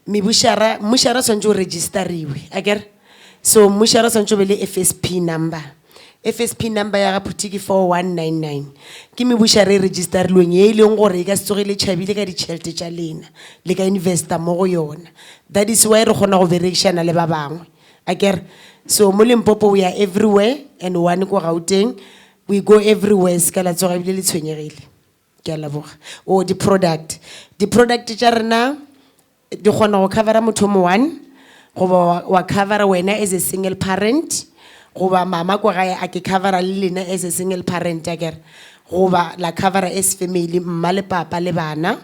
Mushara swantse o registeriwe, akere? So mushara sanchobele FSP number. FSP number ya gaputi ke 4199. Ke me bushare register lueng ye ile ngore ka tsogile chabile ka di tšhelete tša lena le ka investor mo go yona. That is why re gona go berekishana le ba bangwe. Akere so mo Limpopo we are everywhere and one ko Gauteng we go everywhere ska la tsoga bile le tshwenyegile. Ke a leboga. O di product tša rena di gona go cover motho mo one go wa cover wena as a single parent. Goba mama ko gae a ke cover le lena as a single parent akere goba la cover as family mma le papa le bana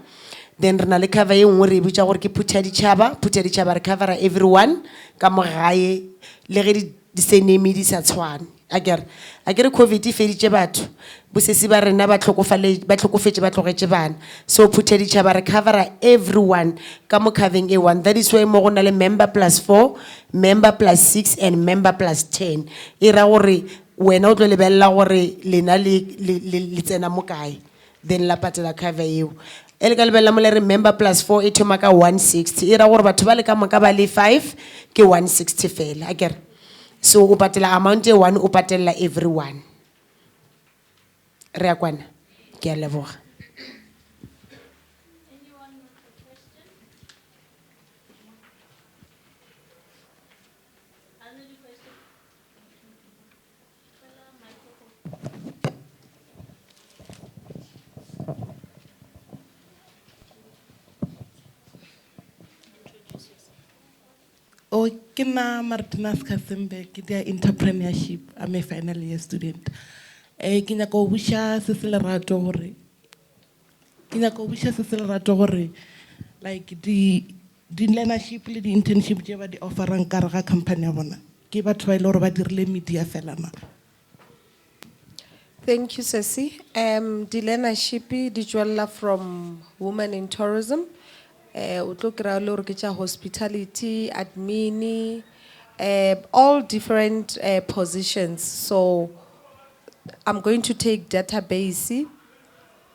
then rena le cover e nngwe re bitsa gore ke phutha ditšhaba re cover everyone ka mo gae le ge di sename di sa tshwane akere COVID e feditše batho bosesi ba rena ba tlhokofetše ba tlogetše bana so phutha ditšhaba re cover everyone ka mo covering a one. That is why mo go na le member +4 member +6 and member +10 e ra gore wena o tlo lebelela gore lena le tsena mo kae then la patela cover eo ele ka lebelela mo le re member +4 e thoma ka 160 e ra gore batho ba le ka moka ba le 5 ke 160 fela akere so o patela amount e one o patela everyone re a kwana ke a leboga. O ke na Martinez Kasembe ke dia entrepreneurship. I'm a final year student. Ke nyaka o busha se se lerato gore like the learnership le the internship je ba di offerang ka ga company ya bona ke batho ba ile gore ba dirile media fela na. Thank you, Ceci. The learnership di tswella from women in tourism. O tlo kry-a le gore ke tša hospitality, admin, all different positions. So I'm going to take database,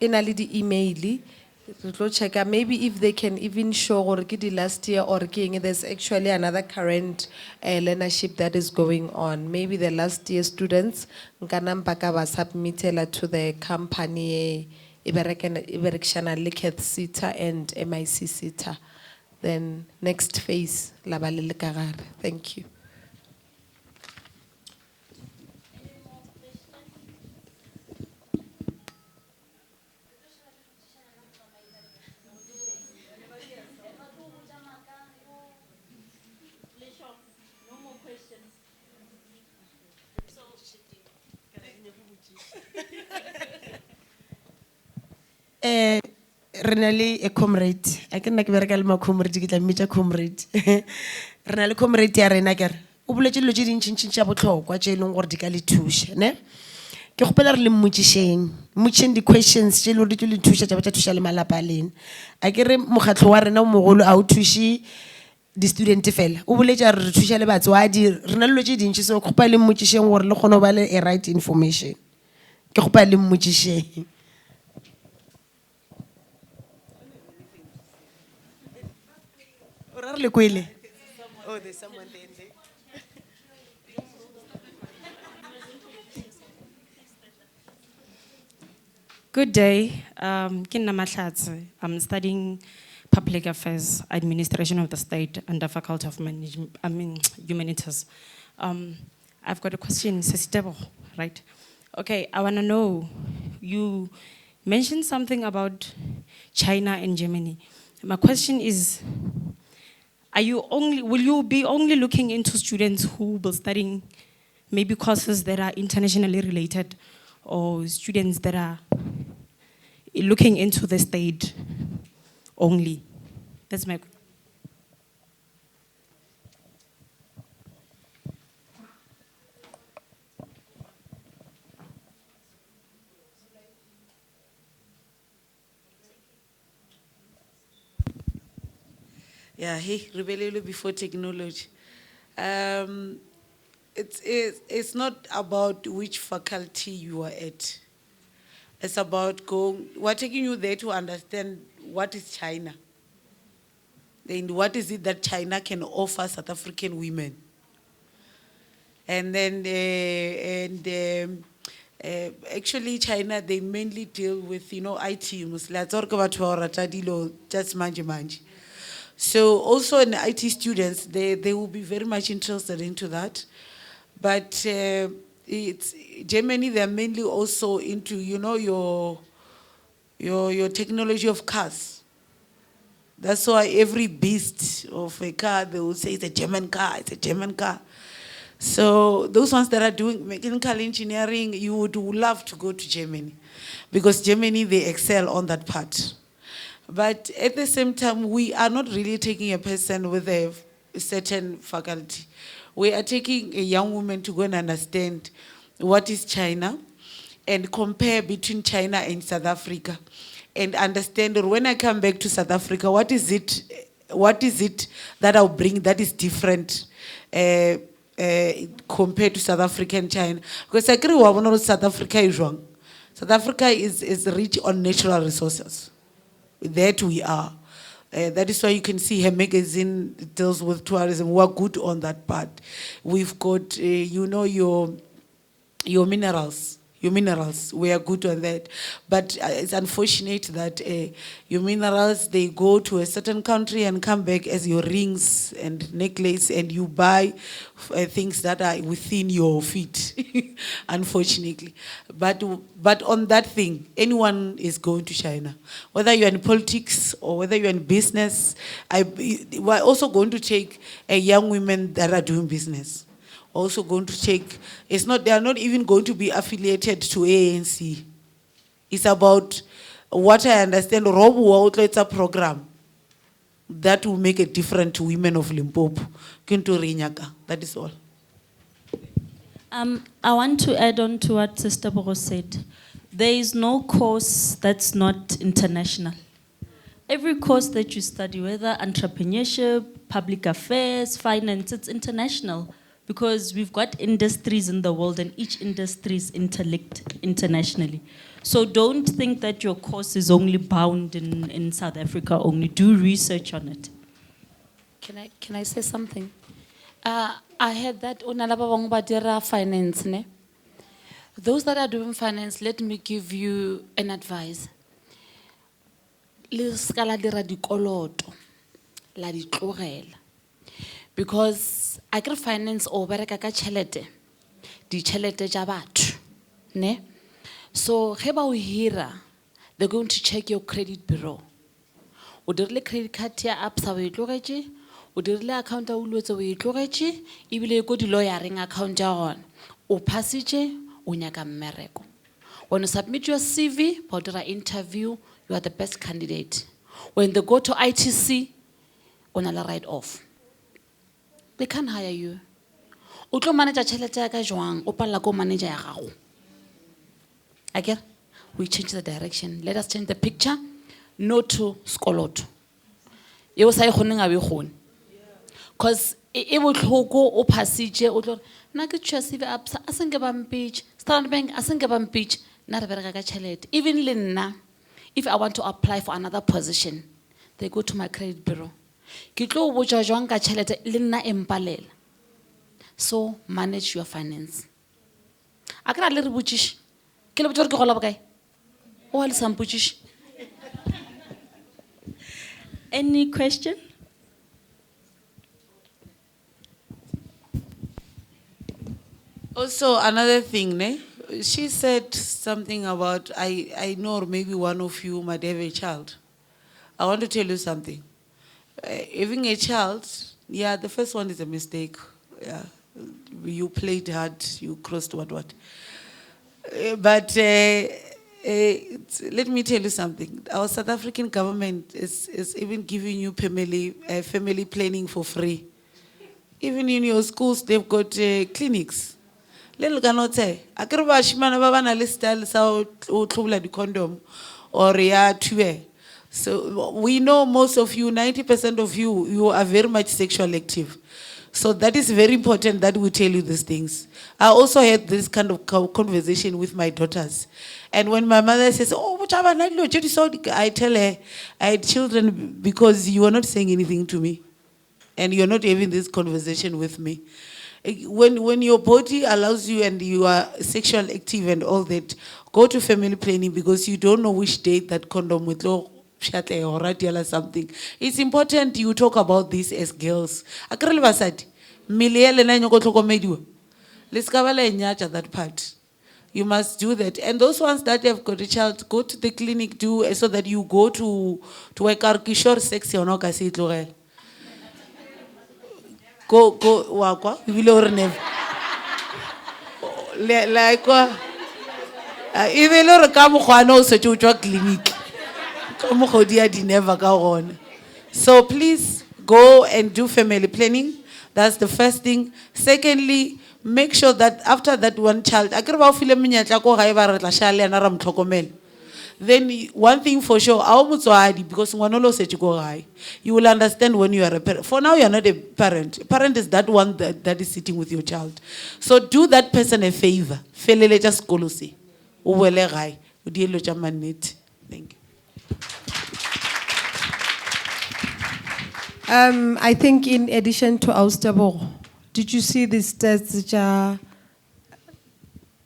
ina le di email. Re tlo checka maybe if they can even show gore ke di last year or ke eng, there's actually another current learnership that is going on. Maybe the last year students nka nampa ka ba submitela to the company Iberekshana Liketh Sita and MIC Sita. Then next phase, Labalele Karar. Thank you. Renali a comrade. I can like very ma comrade ke tla mmitsa comrade. Renali comrade ya rena kere. O boletse lo tse dintšintšintši tša botlhokwa tše e leng gore di ka le thuša ne. Ke gopela re le mmotšišeng di questions tše e le gore di tlo le thuša tša ba tša thuša le malapa a lena. A ke re mokgatlho wa rena o mogolo a o thuše di-student fela o boletša re thuša le batswadi re na le lo tše dintši so ke gopa le mmotšišeng gore le kgone go ba le a right information. Ke gopa le mmotšišeng. Oh, there's someone there. Good day. Kinna Mahlatse. I'm studying Public Affairs, Administration of the State under Faculty of Humanities. I've got a question, Sesitebo, right? Okay, I want to know, you mentioned something about China and Germany. My question is, will you be only looking into students who will be studying maybe courses that are internationally related, or students that are looking into the state only? That's my question. Yeah, hey, rebellion before technology. It's not about which faculty you are at. It's about we're taking you there to understand what is China. And what is it that China can offer South African women. And then, actually China, they mainly deal with, IT, just manje. So also in IT students, they will be very much interested into that. But it's Germany, they're mainly also into, your technology of cars. That's why every beast of a car, they will say it's a German car, it's a German car. So those ones that are doing mechanical engineering, you would love to go to Germany because Germany, they excel on that part. But at the same time, we are not really taking a person with a certain faculty. We are taking a young woman to go and understand what is China and compare between China and South Africa and understand that when I come back to South Africa, what is it that I'll bring that is different compared to South Africa and China? Because I agree with South Africa is wrong. South Africa is rich on natural resources. That we are. That is why you can see her magazine deals with tourism. We're good on that part. We've got, your minerals. Your minerals, we are good on that. But it's unfortunate that your minerals, they go to a certain country and come back as your rings and necklace, and you buy things that are within your feet, unfortunately. But on that thing, anyone is going to China. Whether you're in politics or whether you're in business, we're also going to take young women that are doing business. Also going to take, they are not even going to be affiliated to ANC. It's about what I understand, it's a program that will make a difference to women of Limpopo. That is all. I want to add on to what Sister Boro said. There is no course that's not international. Every course that you study, whether entrepreneurship, public affairs, finance, it's international. Because we've got industries in the world and each industry is interlinked internationally. So don't think that your course is only bound in South Africa only. Do research on it. Can I say something? I heard that unalaba finance, ne? Those that are doing finance, let me give you an advice. Because agri-finance o bereka ka tšhelete, ditšhelete tša batho, ne? So ge ba o hira, they're going to check your credit bureau. O dirile credit card ya Absa o e tlogetše, o dirile account ya Ulwetse o e tlogetše, ebile ko di-lawyering account ya gona. O passitše, o nyaka mmereko. When you submit your CV, for the interview, you are the best candidate. When they go to ITC, on a write off. They can't hire you. O tlo manager tšhelete ya ka jwang, o palla ko manager ya gago. Again, we change the direction. Let us change the picture. No to skoloto. Eo sa e kgoneng a be kgone. Because e botlhoko o passitše o tlo na ke tšhwa CV Absa a senge ba mpitše, Standard Bank a senge ba mpitše, na re bereka ka tšhelete. Even le nna, if I want to apply for another position, they go to my credit bureau. So manage your finance. Any question? Also, another thing, ne? She said something about, I know maybe one of you might have a child. I want to tell you something. Having a child, yeah, the first one is a mistake. Yeah, you played hard, you crossed what. But let me tell you something. Our South African government is even giving you family planning for free. Even in your schools, they've got clinics. Little cannot say, I can't watch man baba na listyle sa o tlhola di condom or ya tue. So we know most of you, 90% of you are very much sexually active. So that is very important that we tell you these things. I also had this kind of conversation with my daughters. And when my mother says, oh, I tell her, I had children because you are not saying anything to me. And you're not having this conversation with me. when your body allows you and you are sexual active and all that, go to family planning because you don't know which date that condom will go or radial or something. It's important you talk about this as girls. Akere le basadi, mmele ya lena e nyaka go tlhokomediwa. Le ska ba la e nyatša that part. You must do that. And those ones that have got a child, go to the clinic, do so that you go to work out. Kishore sexy or not, I say it. Go, wakwa. You will or never. Like what? Even or come khwana so to clinic. Come khodia di never go on. So please go and do family planning. That's the first thing. Secondly, make sure that after that one child, then one thing for sure, because you will understand when you are a parent. For now, you are not a parent. A parent is that one that is sitting with your child. So do that person a favor. Thank you. I think in addition to Austabo, did you see the stats which are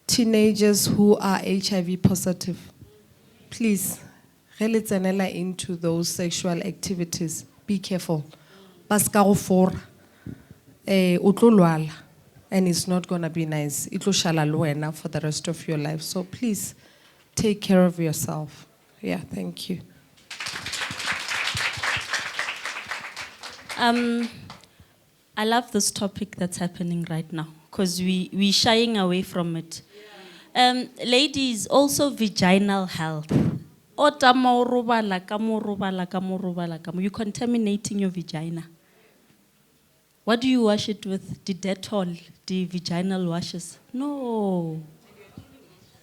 teenagers who are HIV positive? Please, relate into those sexual activities. Be careful. Paskaro for utlolwala, and it's not gonna be nice. Itlo shalaloena for the rest of your life. So please take care of yourself. Yeah, thank you. I love this topic that's happening right now because we're shying away from it. Ladies, also vaginal health. You're contaminating your vagina. What do you wash it with? The Dettol, the vaginal washes? No.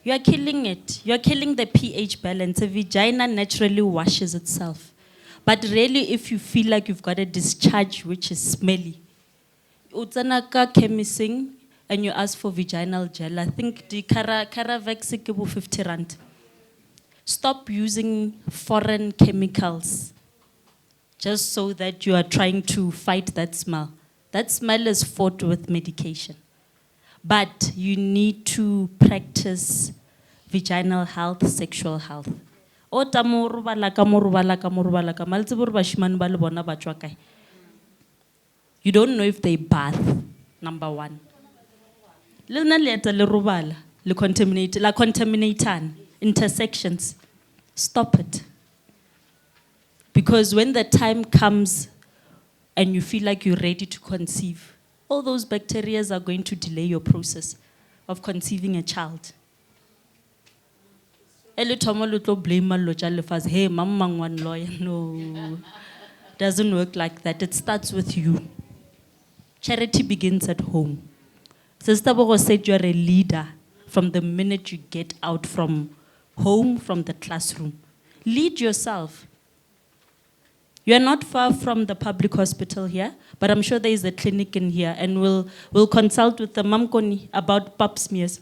You are killing it. You are killing the pH balance. The vagina naturally washes itself. But really, if you feel like you've got a discharge which is smelly, utsanaka chemising and you ask for vaginal gel. I think the Caravax is 50 rand. Stop using foreign chemicals just so that you are trying to fight that smell. That smell is fought with medication. But you need to practice vaginal health, sexual health. You don't know if they bath, number one. Contaminate intersections. Stop it. Because when the time comes and you feel like you're ready to conceive, all those bacteria are going to delay your process of conceiving a child. Blame hey, one lawyer. No, doesn't work like that. It starts with you. Charity begins at home. Sister Bogo said you're a leader from the minute you get out from home, from the classroom. Lead yourself. You're not far from the public hospital here, but I'm sure there is a clinic in here, and we'll consult with the Mamkoni about pap smears,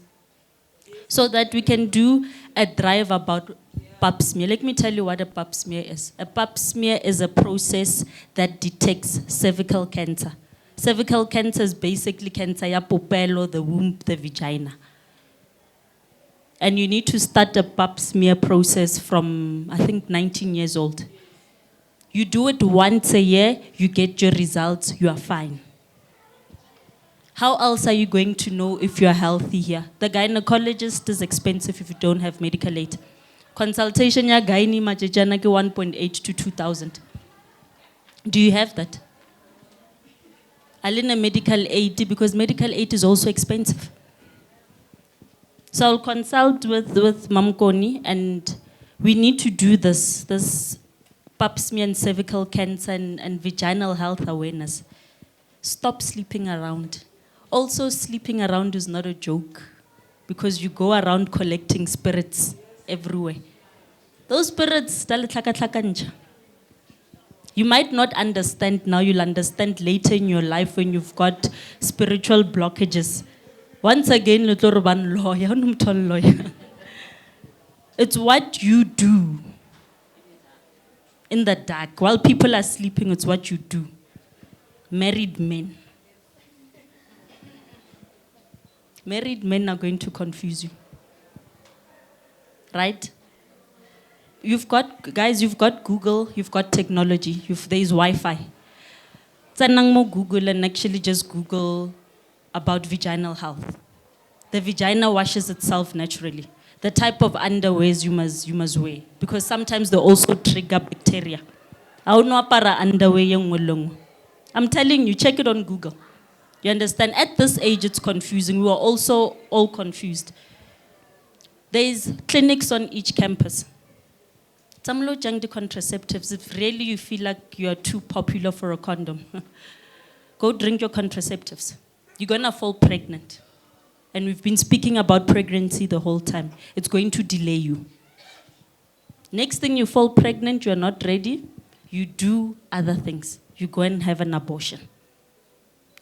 so that we can do a drive about pap smear. Let me tell you what a pap smear is. A pap smear is a process that detects cervical cancer. Cervical cancer is basically cancer ya popelo, the womb, the vagina. And you need to start a pap smear process from, I think, 19 years old. You do it once a year, you get your results, you are fine. How else are you going to know if you're healthy here? The gynecologist is expensive if you don't have medical aid. Consultation ya gynae majajana ke 1.8 to 2,000. Do you have that? Alina medical aid, because medical aid is also expensive. So I'll consult with Mamkoni, and we need to do this pap smear and cervical cancer and vaginal health awareness. Stop sleeping around. Also, sleeping around is not a joke, because you go around collecting spirits everywhere. Those spirits, you might not understand now, you'll understand later in your life when you've got spiritual blockages. Once again, lawyer. It's what you do in the dark. While people are sleeping, it's what you do. Married men. Married men are going to confuse you. Right? Guys, you've got Google, you've got technology, there's Wi-Fi. Tsanang mo Google and actually just Google about vaginal health. The vagina washes itself naturally. The type of underwears you must wear, because sometimes they also trigger bacteria. I don't know para underwear yang ngolong. I'm telling you, check it on Google. You understand? At this age, it's confusing. We are also all confused. There's clinics on each campus. Some low junk contraceptives. If really you feel like you are too popular for a condom, go drink your contraceptives. You're gonna fall pregnant. And we've been speaking about pregnancy the whole time. It's going to delay you. Next thing you fall pregnant, you're not ready, you do other things. You go and have an abortion.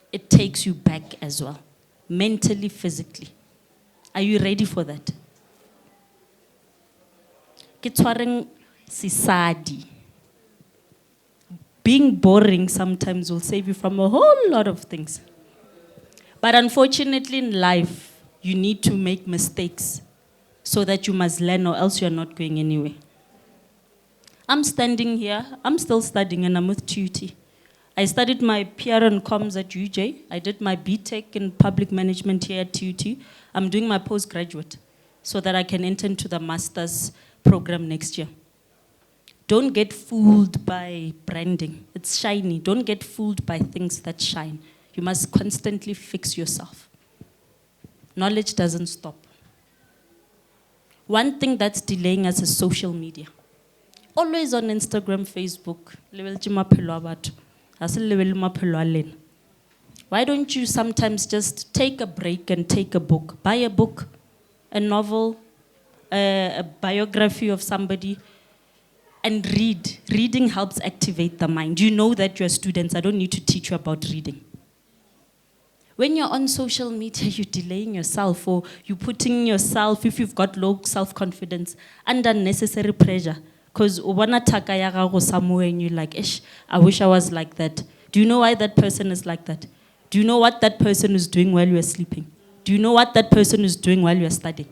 It takes you back as well, mentally, physically. Are you ready for that? Kitwaring sisadi. Being boring sometimes will save you from a whole lot of things. But unfortunately in life, you need to make mistakes so that you must learn, or else you're not going anywhere. I'm standing here, I'm still studying, and I'm with TUT. I studied my PR and comms at UJ. I did my BTech in public management here at TUT. I'm doing my postgraduate so that I can enter into the master's program next year. Don't get fooled by branding. It's shiny. Don't get fooled by things that shine. You must constantly fix yourself. Knowledge doesn't stop. One thing that's delaying us is social media. Always on Instagram, Facebook. Why don't you sometimes just take a break and take a book? Buy a book, a novel, a biography of somebody, and read. Reading helps activate the mind. You know that you're students. I don't need to teach you about reading. When you're on social media, you're delaying yourself, or you're putting yourself, if you've got low self-confidence, under unnecessary pressure. Because somewhere and you're like, I wish I was like that. Do you know why that person is like that? Do you know what that person is doing while you're sleeping? Do you know what that person is doing while you're studying?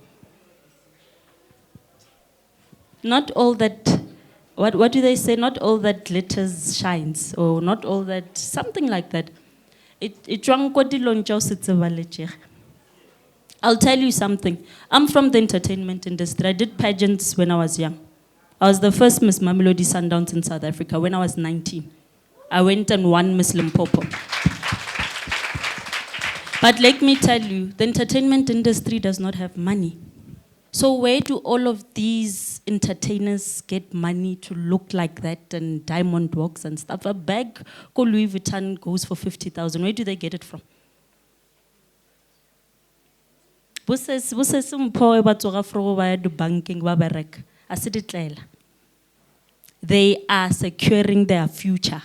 Not all that, what do they say? Not all that glitters shines, or not all that, something like that. I'll tell you something. I'm from the entertainment industry. I did pageants when I was young. I was the first Miss Mamelodi Sundowns in South Africa when I was 19. I went and won Miss Limpopo. But let me tell you, the entertainment industry does not have money. So where do all of these entertainers get money to look like that, and diamond walks and stuff? A bag called Louis Vuitton goes for 50,000. Where do they get it from? They are securing their future.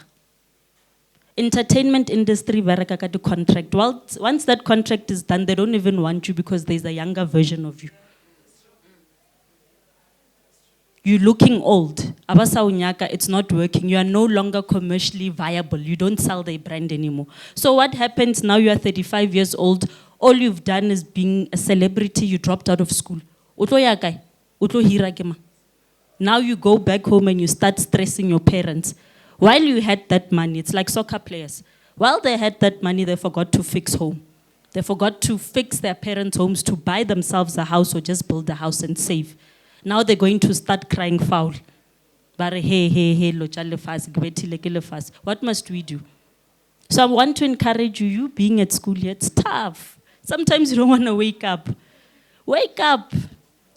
Entertainment industry the contract. Well, once that contract is done, they don't even want you because there's a younger version of you. You're looking old. It's not working. You are no longer commercially viable. You don't sell their brand anymore. So what happens now? You are 35 years old. All you've done is being a celebrity. You dropped out of school. Now you go back home and you start stressing your parents. While you had that money, it's like soccer players. While they had that money, they forgot to fix home. They forgot to fix their parents' homes, to buy themselves a house or just build a house and save. Now they're going to start crying foul. What must we do? So I want to encourage you, you being at school here, it's tough. Sometimes you don't want to wake up. Wake up.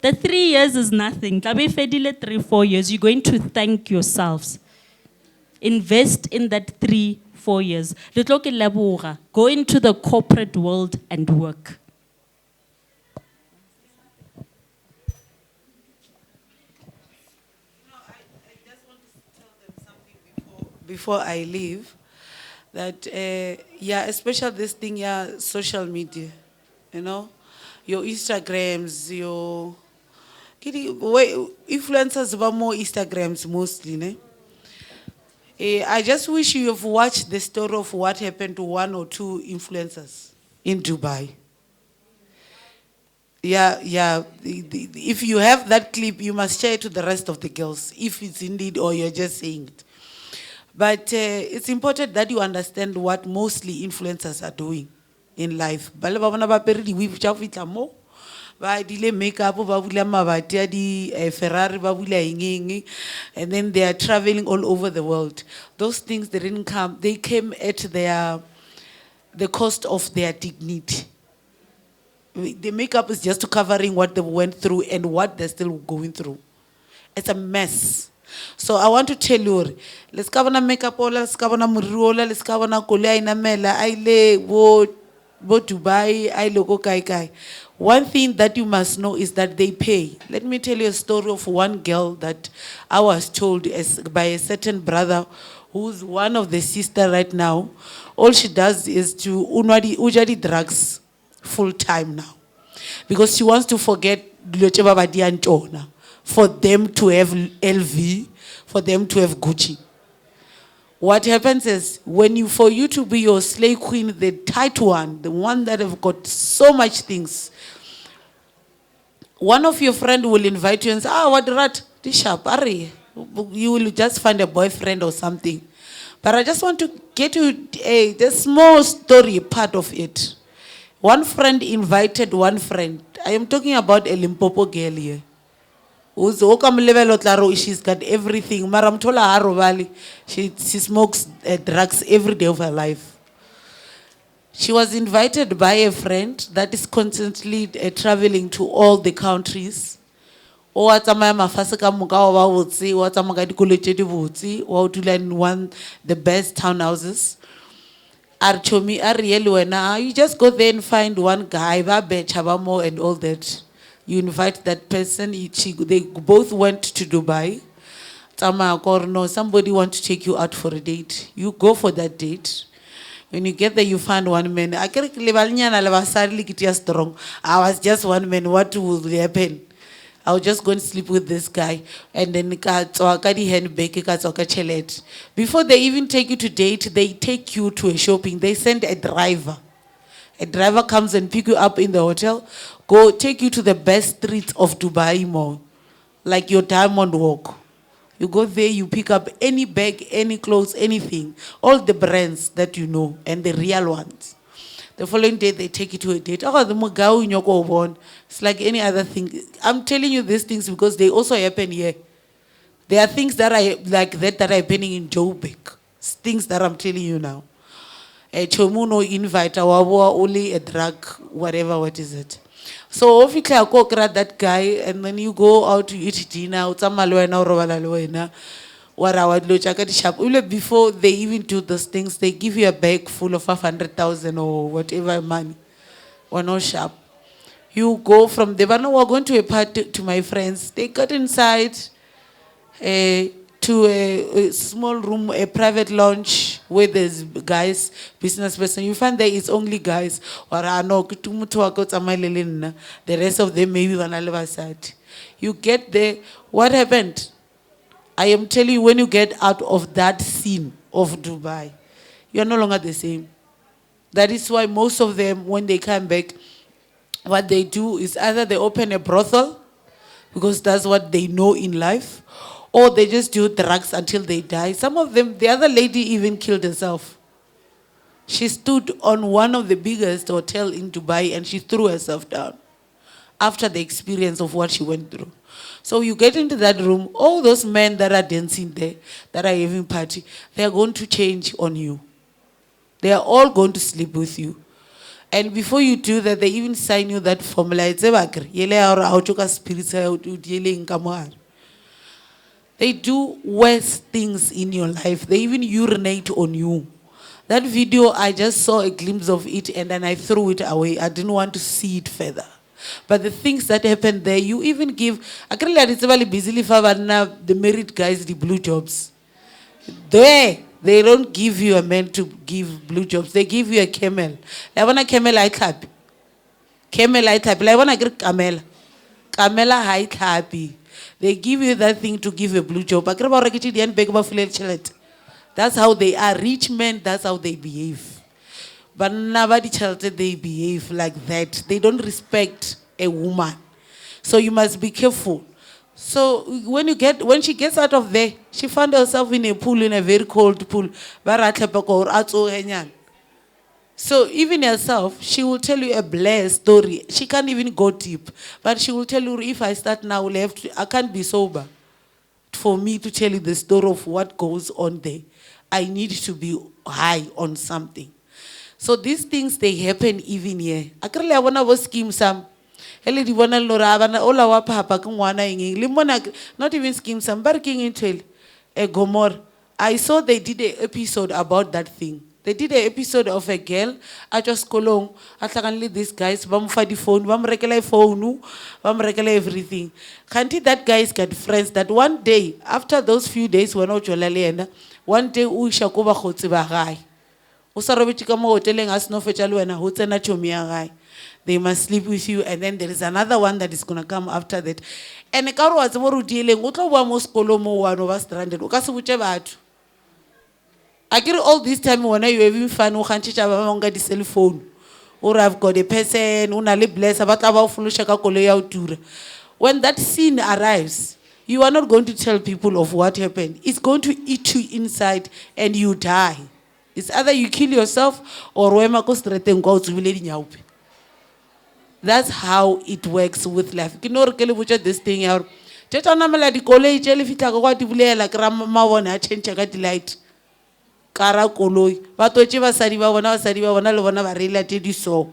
The 3 years is nothing. 3-4 years, you're going to thank yourselves. Invest in that 3-4 years. Go into the corporate world and work. Before I leave, that yeah, especially this thing, yeah, social media, you know, your Instagrams, your influencers about more Instagrams mostly, ne? I just wish you have watched the story of what happened to 1 or 2 influencers in Dubai. yeah. If you have that clip, you must share it to the rest of the girls, if it's indeed or you're just saying it. But it's important that you understand what mostly influencers are doing in life. Bale ba bona ba pere di weave tša go fihla mo, ba dile makeup, ba bula mabati a di Ferrari, ba bula eng eng, and then they are traveling all over the world. Those things, they didn't come, they came at the cost of their dignity. The makeup is just covering what they went through and what they're still going through. It's a mess. So I want to tell you, let's cover na makeup ola, let's cover na muriola, let's cover na kolea ina mela, aile wo Dubai, aile go kai kai. One thing that you must know is that they pay. Let me tell you a story of one girl that I was told by a certain brother who's one of the sister right now. All she does is to ujadi drugs full time now, because she wants to forget for them to have LV, for them to have Gucci. What happens is, for you to be your slave queen, the tight one, the one that have got so much things, one of your friend will invite you and say, what rat, this sharp, you will just find a boyfriend or something. But I just want to get you the small story part of it. One friend invited one friend. I am talking about a Limpopo girl here. She's got everything. She smokes drugs every day of her life. She was invited by a friend that is constantly traveling to all the countries. The best townhouses. You just go there and find one guy, and all that. You invite that person, they both went to Dubai. No, somebody wants to take you out for a date. You go for that date. When you get there, you find one man. I was just one man, what will happen? I'll just go and sleep with this guy. And then before they even take you to date, they take you to a shopping. They send a driver. A driver comes and pick you up in the hotel, go take you to the best streets of Dubai Mall, like your Diamond Walk. You go there, you pick up any bag, any clothes, anything, all the brands that you know, and the real ones. The following day, they take you to a date. It's like any other thing. I'm telling you these things because they also happen here. There are things that are like that are happening in Joburg. Things that I'm telling you now. A chomuno invite only a drug, whatever, what is it? So if you go grab that guy and then you go out to eat dinner, before they even do those things, they give you a bag full of 500,000 or whatever money. Or no shop. You go from there, but no, we're going to a party to my friends. They got inside to a small room, a private lounge where there's guys, business person. You find there it's only guys. Or the rest of them maybe on the other side. You get there, what happened? I am telling you, when you get out of that scene of Dubai, you are no longer the same. That is why most of them, when they come back, what they do is either they open a brothel, because that's what they know in life, or they just do drugs until they die. Some of them, the other lady even killed herself. She stood on one of the biggest hotels in Dubai and she threw herself down after the experience of what she went through. So you get into that room, all those men that are dancing there, that are having party, they are going to change on you. They are all going to sleep with you. And before you do that, they even sign you that formula. They do worse things in your life. They even urinate on you. That video, I just saw a glimpse of it and then I threw it away. I didn't want to see it further. But the things that happen there, you even give, the married guys, the blue jobs. They don't give you a man to give blue jobs. They give you a camel. I want a camel I clap. Camel I clap. I want a camel. Camela high happy. They give you that thing to give a blue job. That's how they are. Rich men, that's how they behave. But nobody tells they behave like that. They don't respect a woman. So you must be careful. So when she gets out of there, she found herself in a pool, in a very cold pool. So even herself, she will tell you a blessed story. She can't even go deep, but she will tell you, if I start now, I can't be sober. For me to tell you the story of what goes on there, I need to be high on something. So these things, they happen even here. Akrele abona bo scheme some. Hele di bona lora abana ola wa papa ke ngwana eng le mona not even scheme some barking into a gomor. I saw they did an episode about that thing. They did an episode of a girl at just kolong atlaganle these guys ba mfa di phone ba mrekela phone ba mrekela everything. Can't that guys got friends that one day after those few days when o jola le ena one day o isha ko ba khotsi ba gae. O sa robetse ka mo hoteleng a sno fetsa le wena ho tsena chomi ya gae. They must sleep with you, and then there is another one that is gonna come after that. And ka ro wa tsebo ro dieleng o tlo bua mo sekolo mo one over stranded o ka se botse batho. I get all this time when you having fun o khantshitsa ba bang ka di cell phone. Or I've got a person una le bless ba tla ba o fulusha ka kolo ya o tura. When that scene arrives, you are not going to tell people of what happened. It's going to eat you inside and you die. It's either you kill yourself or wema ko streteng kwa o tsubile dinyaupe. That's how it works with life. Ke no re ke le botsa this thing ya hore teta na mela di koloi tse le fitla ka kwa di bulela kra mabone a change ka di light. Kara koloi ba totse basadi ba bona le bona ba related so.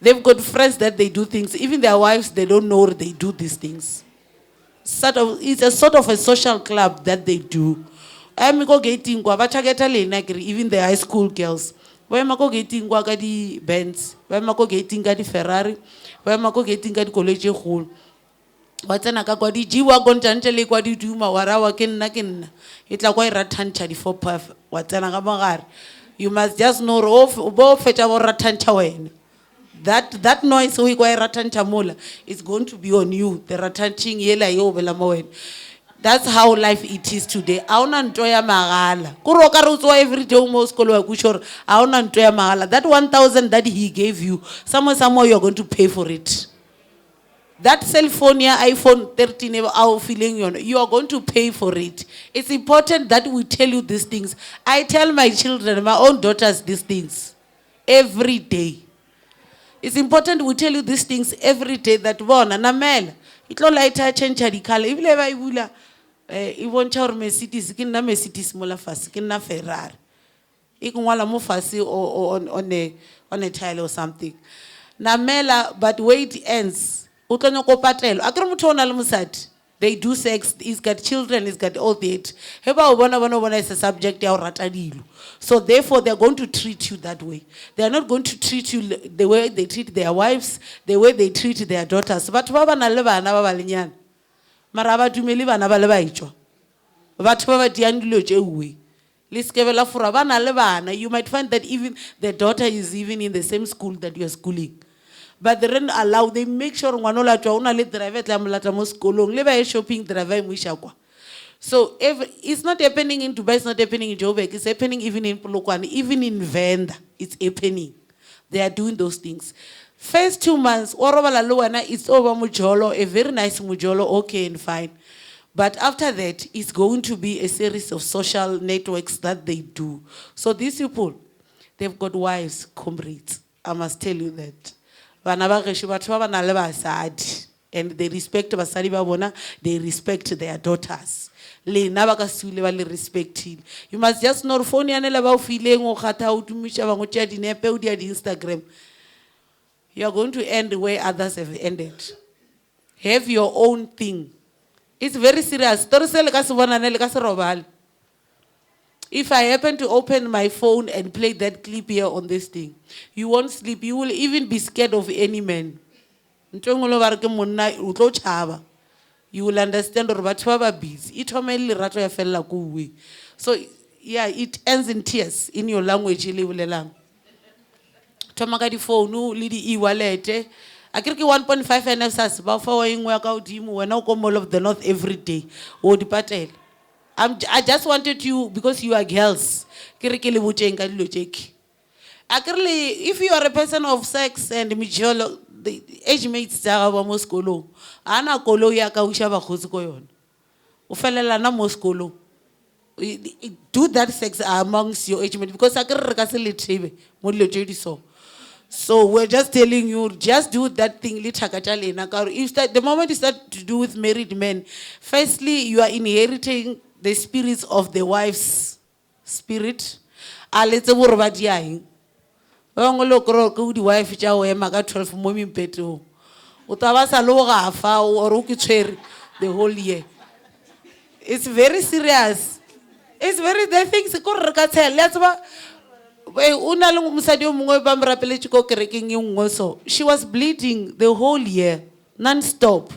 They've got friends that they do things, even their wives, they don't know they do these things. It's a sort of a social club that they do. I'm go getting kwa ba targeta lena even the high school girls. Ba ma go getting kwa ka di Benz, ba ma go getting ka di Ferrari, ba ma go getting ka di koloi tse kgolo. Ba tsena ka kwa di jiwa go ntantse le kwa di duma wa rawa ke nna e tla kwa e rathantsha di for puff wa tsena ka mogare. You must just know bo fetsa bo rathantsha wena. That noise we go ratanta mola is going to be on you. The ratanching yela yo bela moen. That's how life it is today. Auna ntoya magala. Kuro ka re tswa every day mo skolo wa kushor. Auna ntoya magala. That 1,000 that he gave you, somewhere you're going to pay for it. That cell phone, yeah, iPhone 13, you are going to pay for it. It's important that we tell you these things. I tell my children, my own daughters, these things every day. It's important we tell you these things every day that bona namela itlo lighter change di color ibile ba ibula e bontsha hore Mercedes ke nna Mercedes mola fase ke nna Ferrari e ngwala mo fase on a tile or something namela. But where it ends o tlo nyoko patelo akere motho ona le mosadi. They do sex, he's got children, he's got all that. Heba bona is a subject ya rata dilo. So therefore they're going to treat you that way. They are not going to treat you the way they treat their wives, the way they treat their daughters. But baba na le bana ba balenyana. Mara ba dumele bana ba le ba itjwa. Batho ba ba diang dilo tse uwe. Le skebela fura bana le bana. You might find that even the daughter is even in the same school that you are schooling. But they don't allow, they make sure ngwanola twa una le driver tla molata mo sekolong le ba e shopping driver mo isha kwa. So it's not happening in Dubai, it's not happening in Joburg, it's happening even in Polokwane, even in Venda, it's happening. They are doing those things. First 2 months, it's over mujolo, a very nice mujolo, okay and fine. But after that, it's going to be a series of social networks that they do. So these people, they've got wives, comrades. I must tell you that. And they respect basadi ba bona, they respect their daughters. Le na ba ka sule ba le respectile. You must just know phone ya nela ba o fileng o kgatha o tumisha ba ngo tšea dinepe o dia di Instagram. You are going to end where others have ended. Have your own thing. It's very serious. If I happen to open my phone and play that clip here on this thing, you won't sleep. You will even be scared of any man. You will understand or busy. So yeah, it ends in tears in your language. Tomagadi phone, lidi e-wallet. I can get 1.5 NFS about following work out when I come all of the north every day. Or the patel. I just wanted you because you are girls. If you are a person of sex and the age mates tsa gagwe ba mo sekolong a na koloi ya ka o iša bakgotsi ko yona o felelana mo sekolong do that sex amongst your age mates because a ke re ka se le thebe mo dilo tše di so. So we're just telling you, just do that thing. The moment you start to do with married men, firstly, you are inheriting the spirits of the wife's spirit. Let's say we're about dying. Wife 12 mommy peto. Utabasa loga fa or the whole year. It's very serious. It's very the things let's she was bleeding the whole year, non-stop,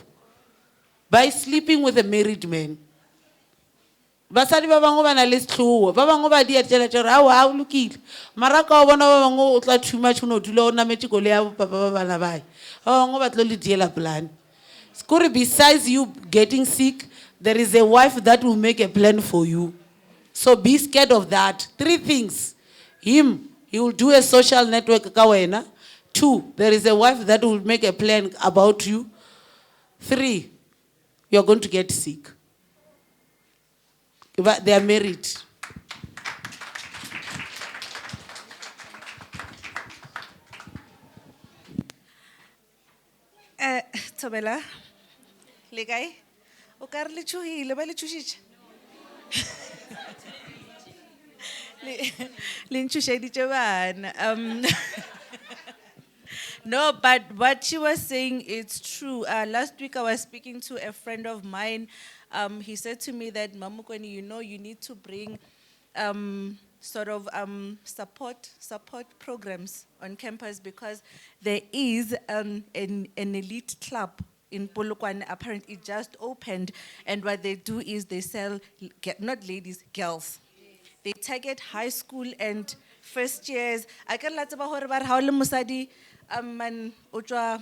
by sleeping with a married man. Basadi ba bangwe ba na le setlhogo, ba bangwe ba di etela tšere ao a o lokile mara ka o bona ba bangwe o tla too much o no dula o nametse koloi ya papa ba bana bae ba bangwe ba tlo le diela plan. Skore besides you getting sick, there is a wife that will make a plan for you. So be scared of that. 3 things. He will do a social network kawena. 2, there is a wife that will make a plan about you. 3, you're going to get sick. But they are married. Tobela, le kae? O ka re le tshohile, ba le tshositse? Le ntshosheditse bana. No, but what she was saying is true. Last week I was speaking to a friend of mine. He said to me that, Mamukweni, you know, you need to bring support programs on campus because there is an elite club in Polokwane. Apparently it just opened, and what they do is they sell, not ladies, girls. They target high school and first years. I can let about how le musadi man utwa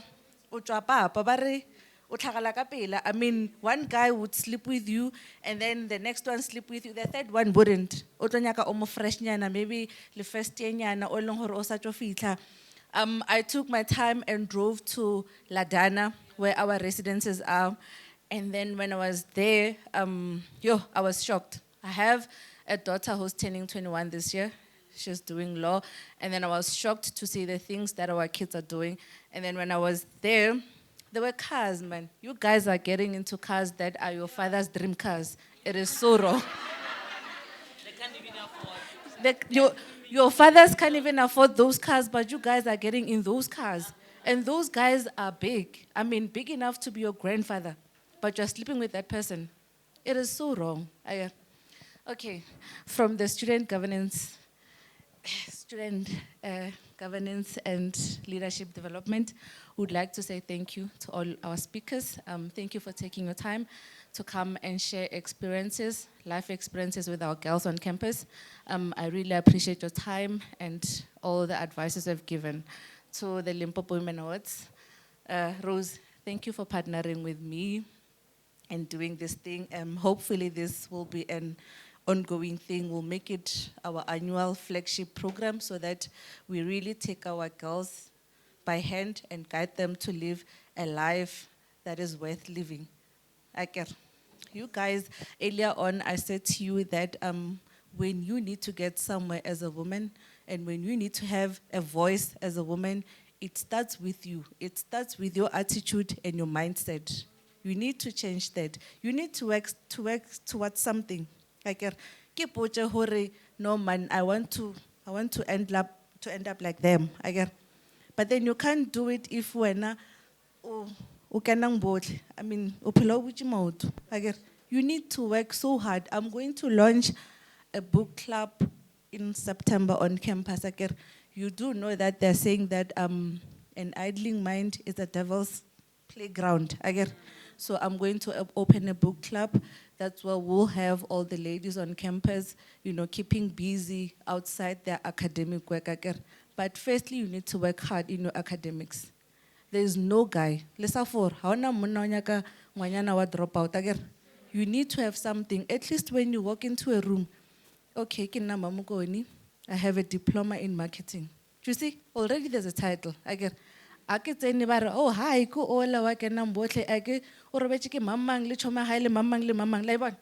papa bare utlhagala ka pela. I mean, one guy would sleep with you, and then the next one sleep with you. The third one wouldn't. Otlo nyaka omo fresh nyana, maybe the first year nyana o leng hore o sa tlo fitla. I took my time and drove to Ladana, where our residences are, and then when I was there, I was shocked. I have a daughter who's turning 21 this year. She's doing law. And then I was shocked to see the things that our kids are doing. And then when I was there were cars, man. You guys are getting into cars that are your father's dream cars. It is so wrong. They can't even afford. Your fathers can't even afford those cars, but you guys are getting in those cars. And those guys are big. I mean, big enough to be your grandfather, but you're sleeping with that person. It is so wrong. Okay, from the student governance and leadership development, would like to say thank you to all our speakers. Thank you for taking your time to come and share experiences, life experiences with our girls on campus. I really appreciate your time and all the advices you've given to the Limpopo Women Awards. Rose, thank you for partnering with me and doing this thing. Hopefully this will be an ongoing thing. We'll make it our annual flagship program so that we really take our girls by hand and guide them to live a life that is worth living. You guys, earlier on, I said to you that when you need to get somewhere as a woman and when you need to have a voice as a woman, it starts with you. It starts with your attitude and your mindset. You need to change that. You need to work towards something. No man, I want to end up like them. But then you can't do it if when I mean, you need to work so hard. I'm going to launch a book club in September on campus. You do know that they're saying that an idling mind is the devil's playground. So I'm going to open a book club. That's where we'll have all the ladies on campus, keeping busy outside their academic work. But firstly, you need to work hard in your academics. There is no guy. You need to have something. At least when you walk into a room, okay, I have a diploma in marketing. You see, already there's a title. a ke tsene ba re oh hi ko ola wa kenang botlhe a ke o robetse ke mamang le choma ha le mamang la bona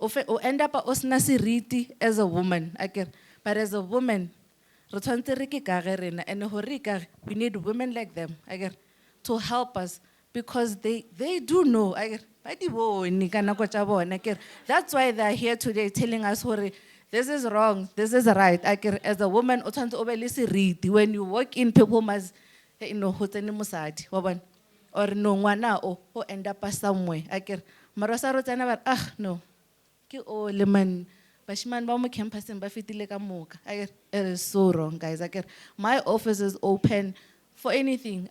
o end up o sna seriti as a woman akere but as a woman re tshwantse re ke kage rena and hore ikage we need women like them akere to help us because they do know akere ba di bone ka nako tsa bona akere that's why they are here today telling us hore this is wrong this is right akere as a woman o tshwantse o be le seriti when you walk in people must ho tsene mosadi wa bona or no ngwana o end up somewhere akere mara sa ro tsena ba no ke o le man bashimane ba mo campuseng ba fitile ka moka it is so wrong guys my office is open for anything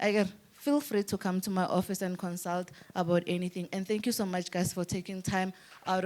feel free to come to my office and consult about anything and thank you so much guys for taking time out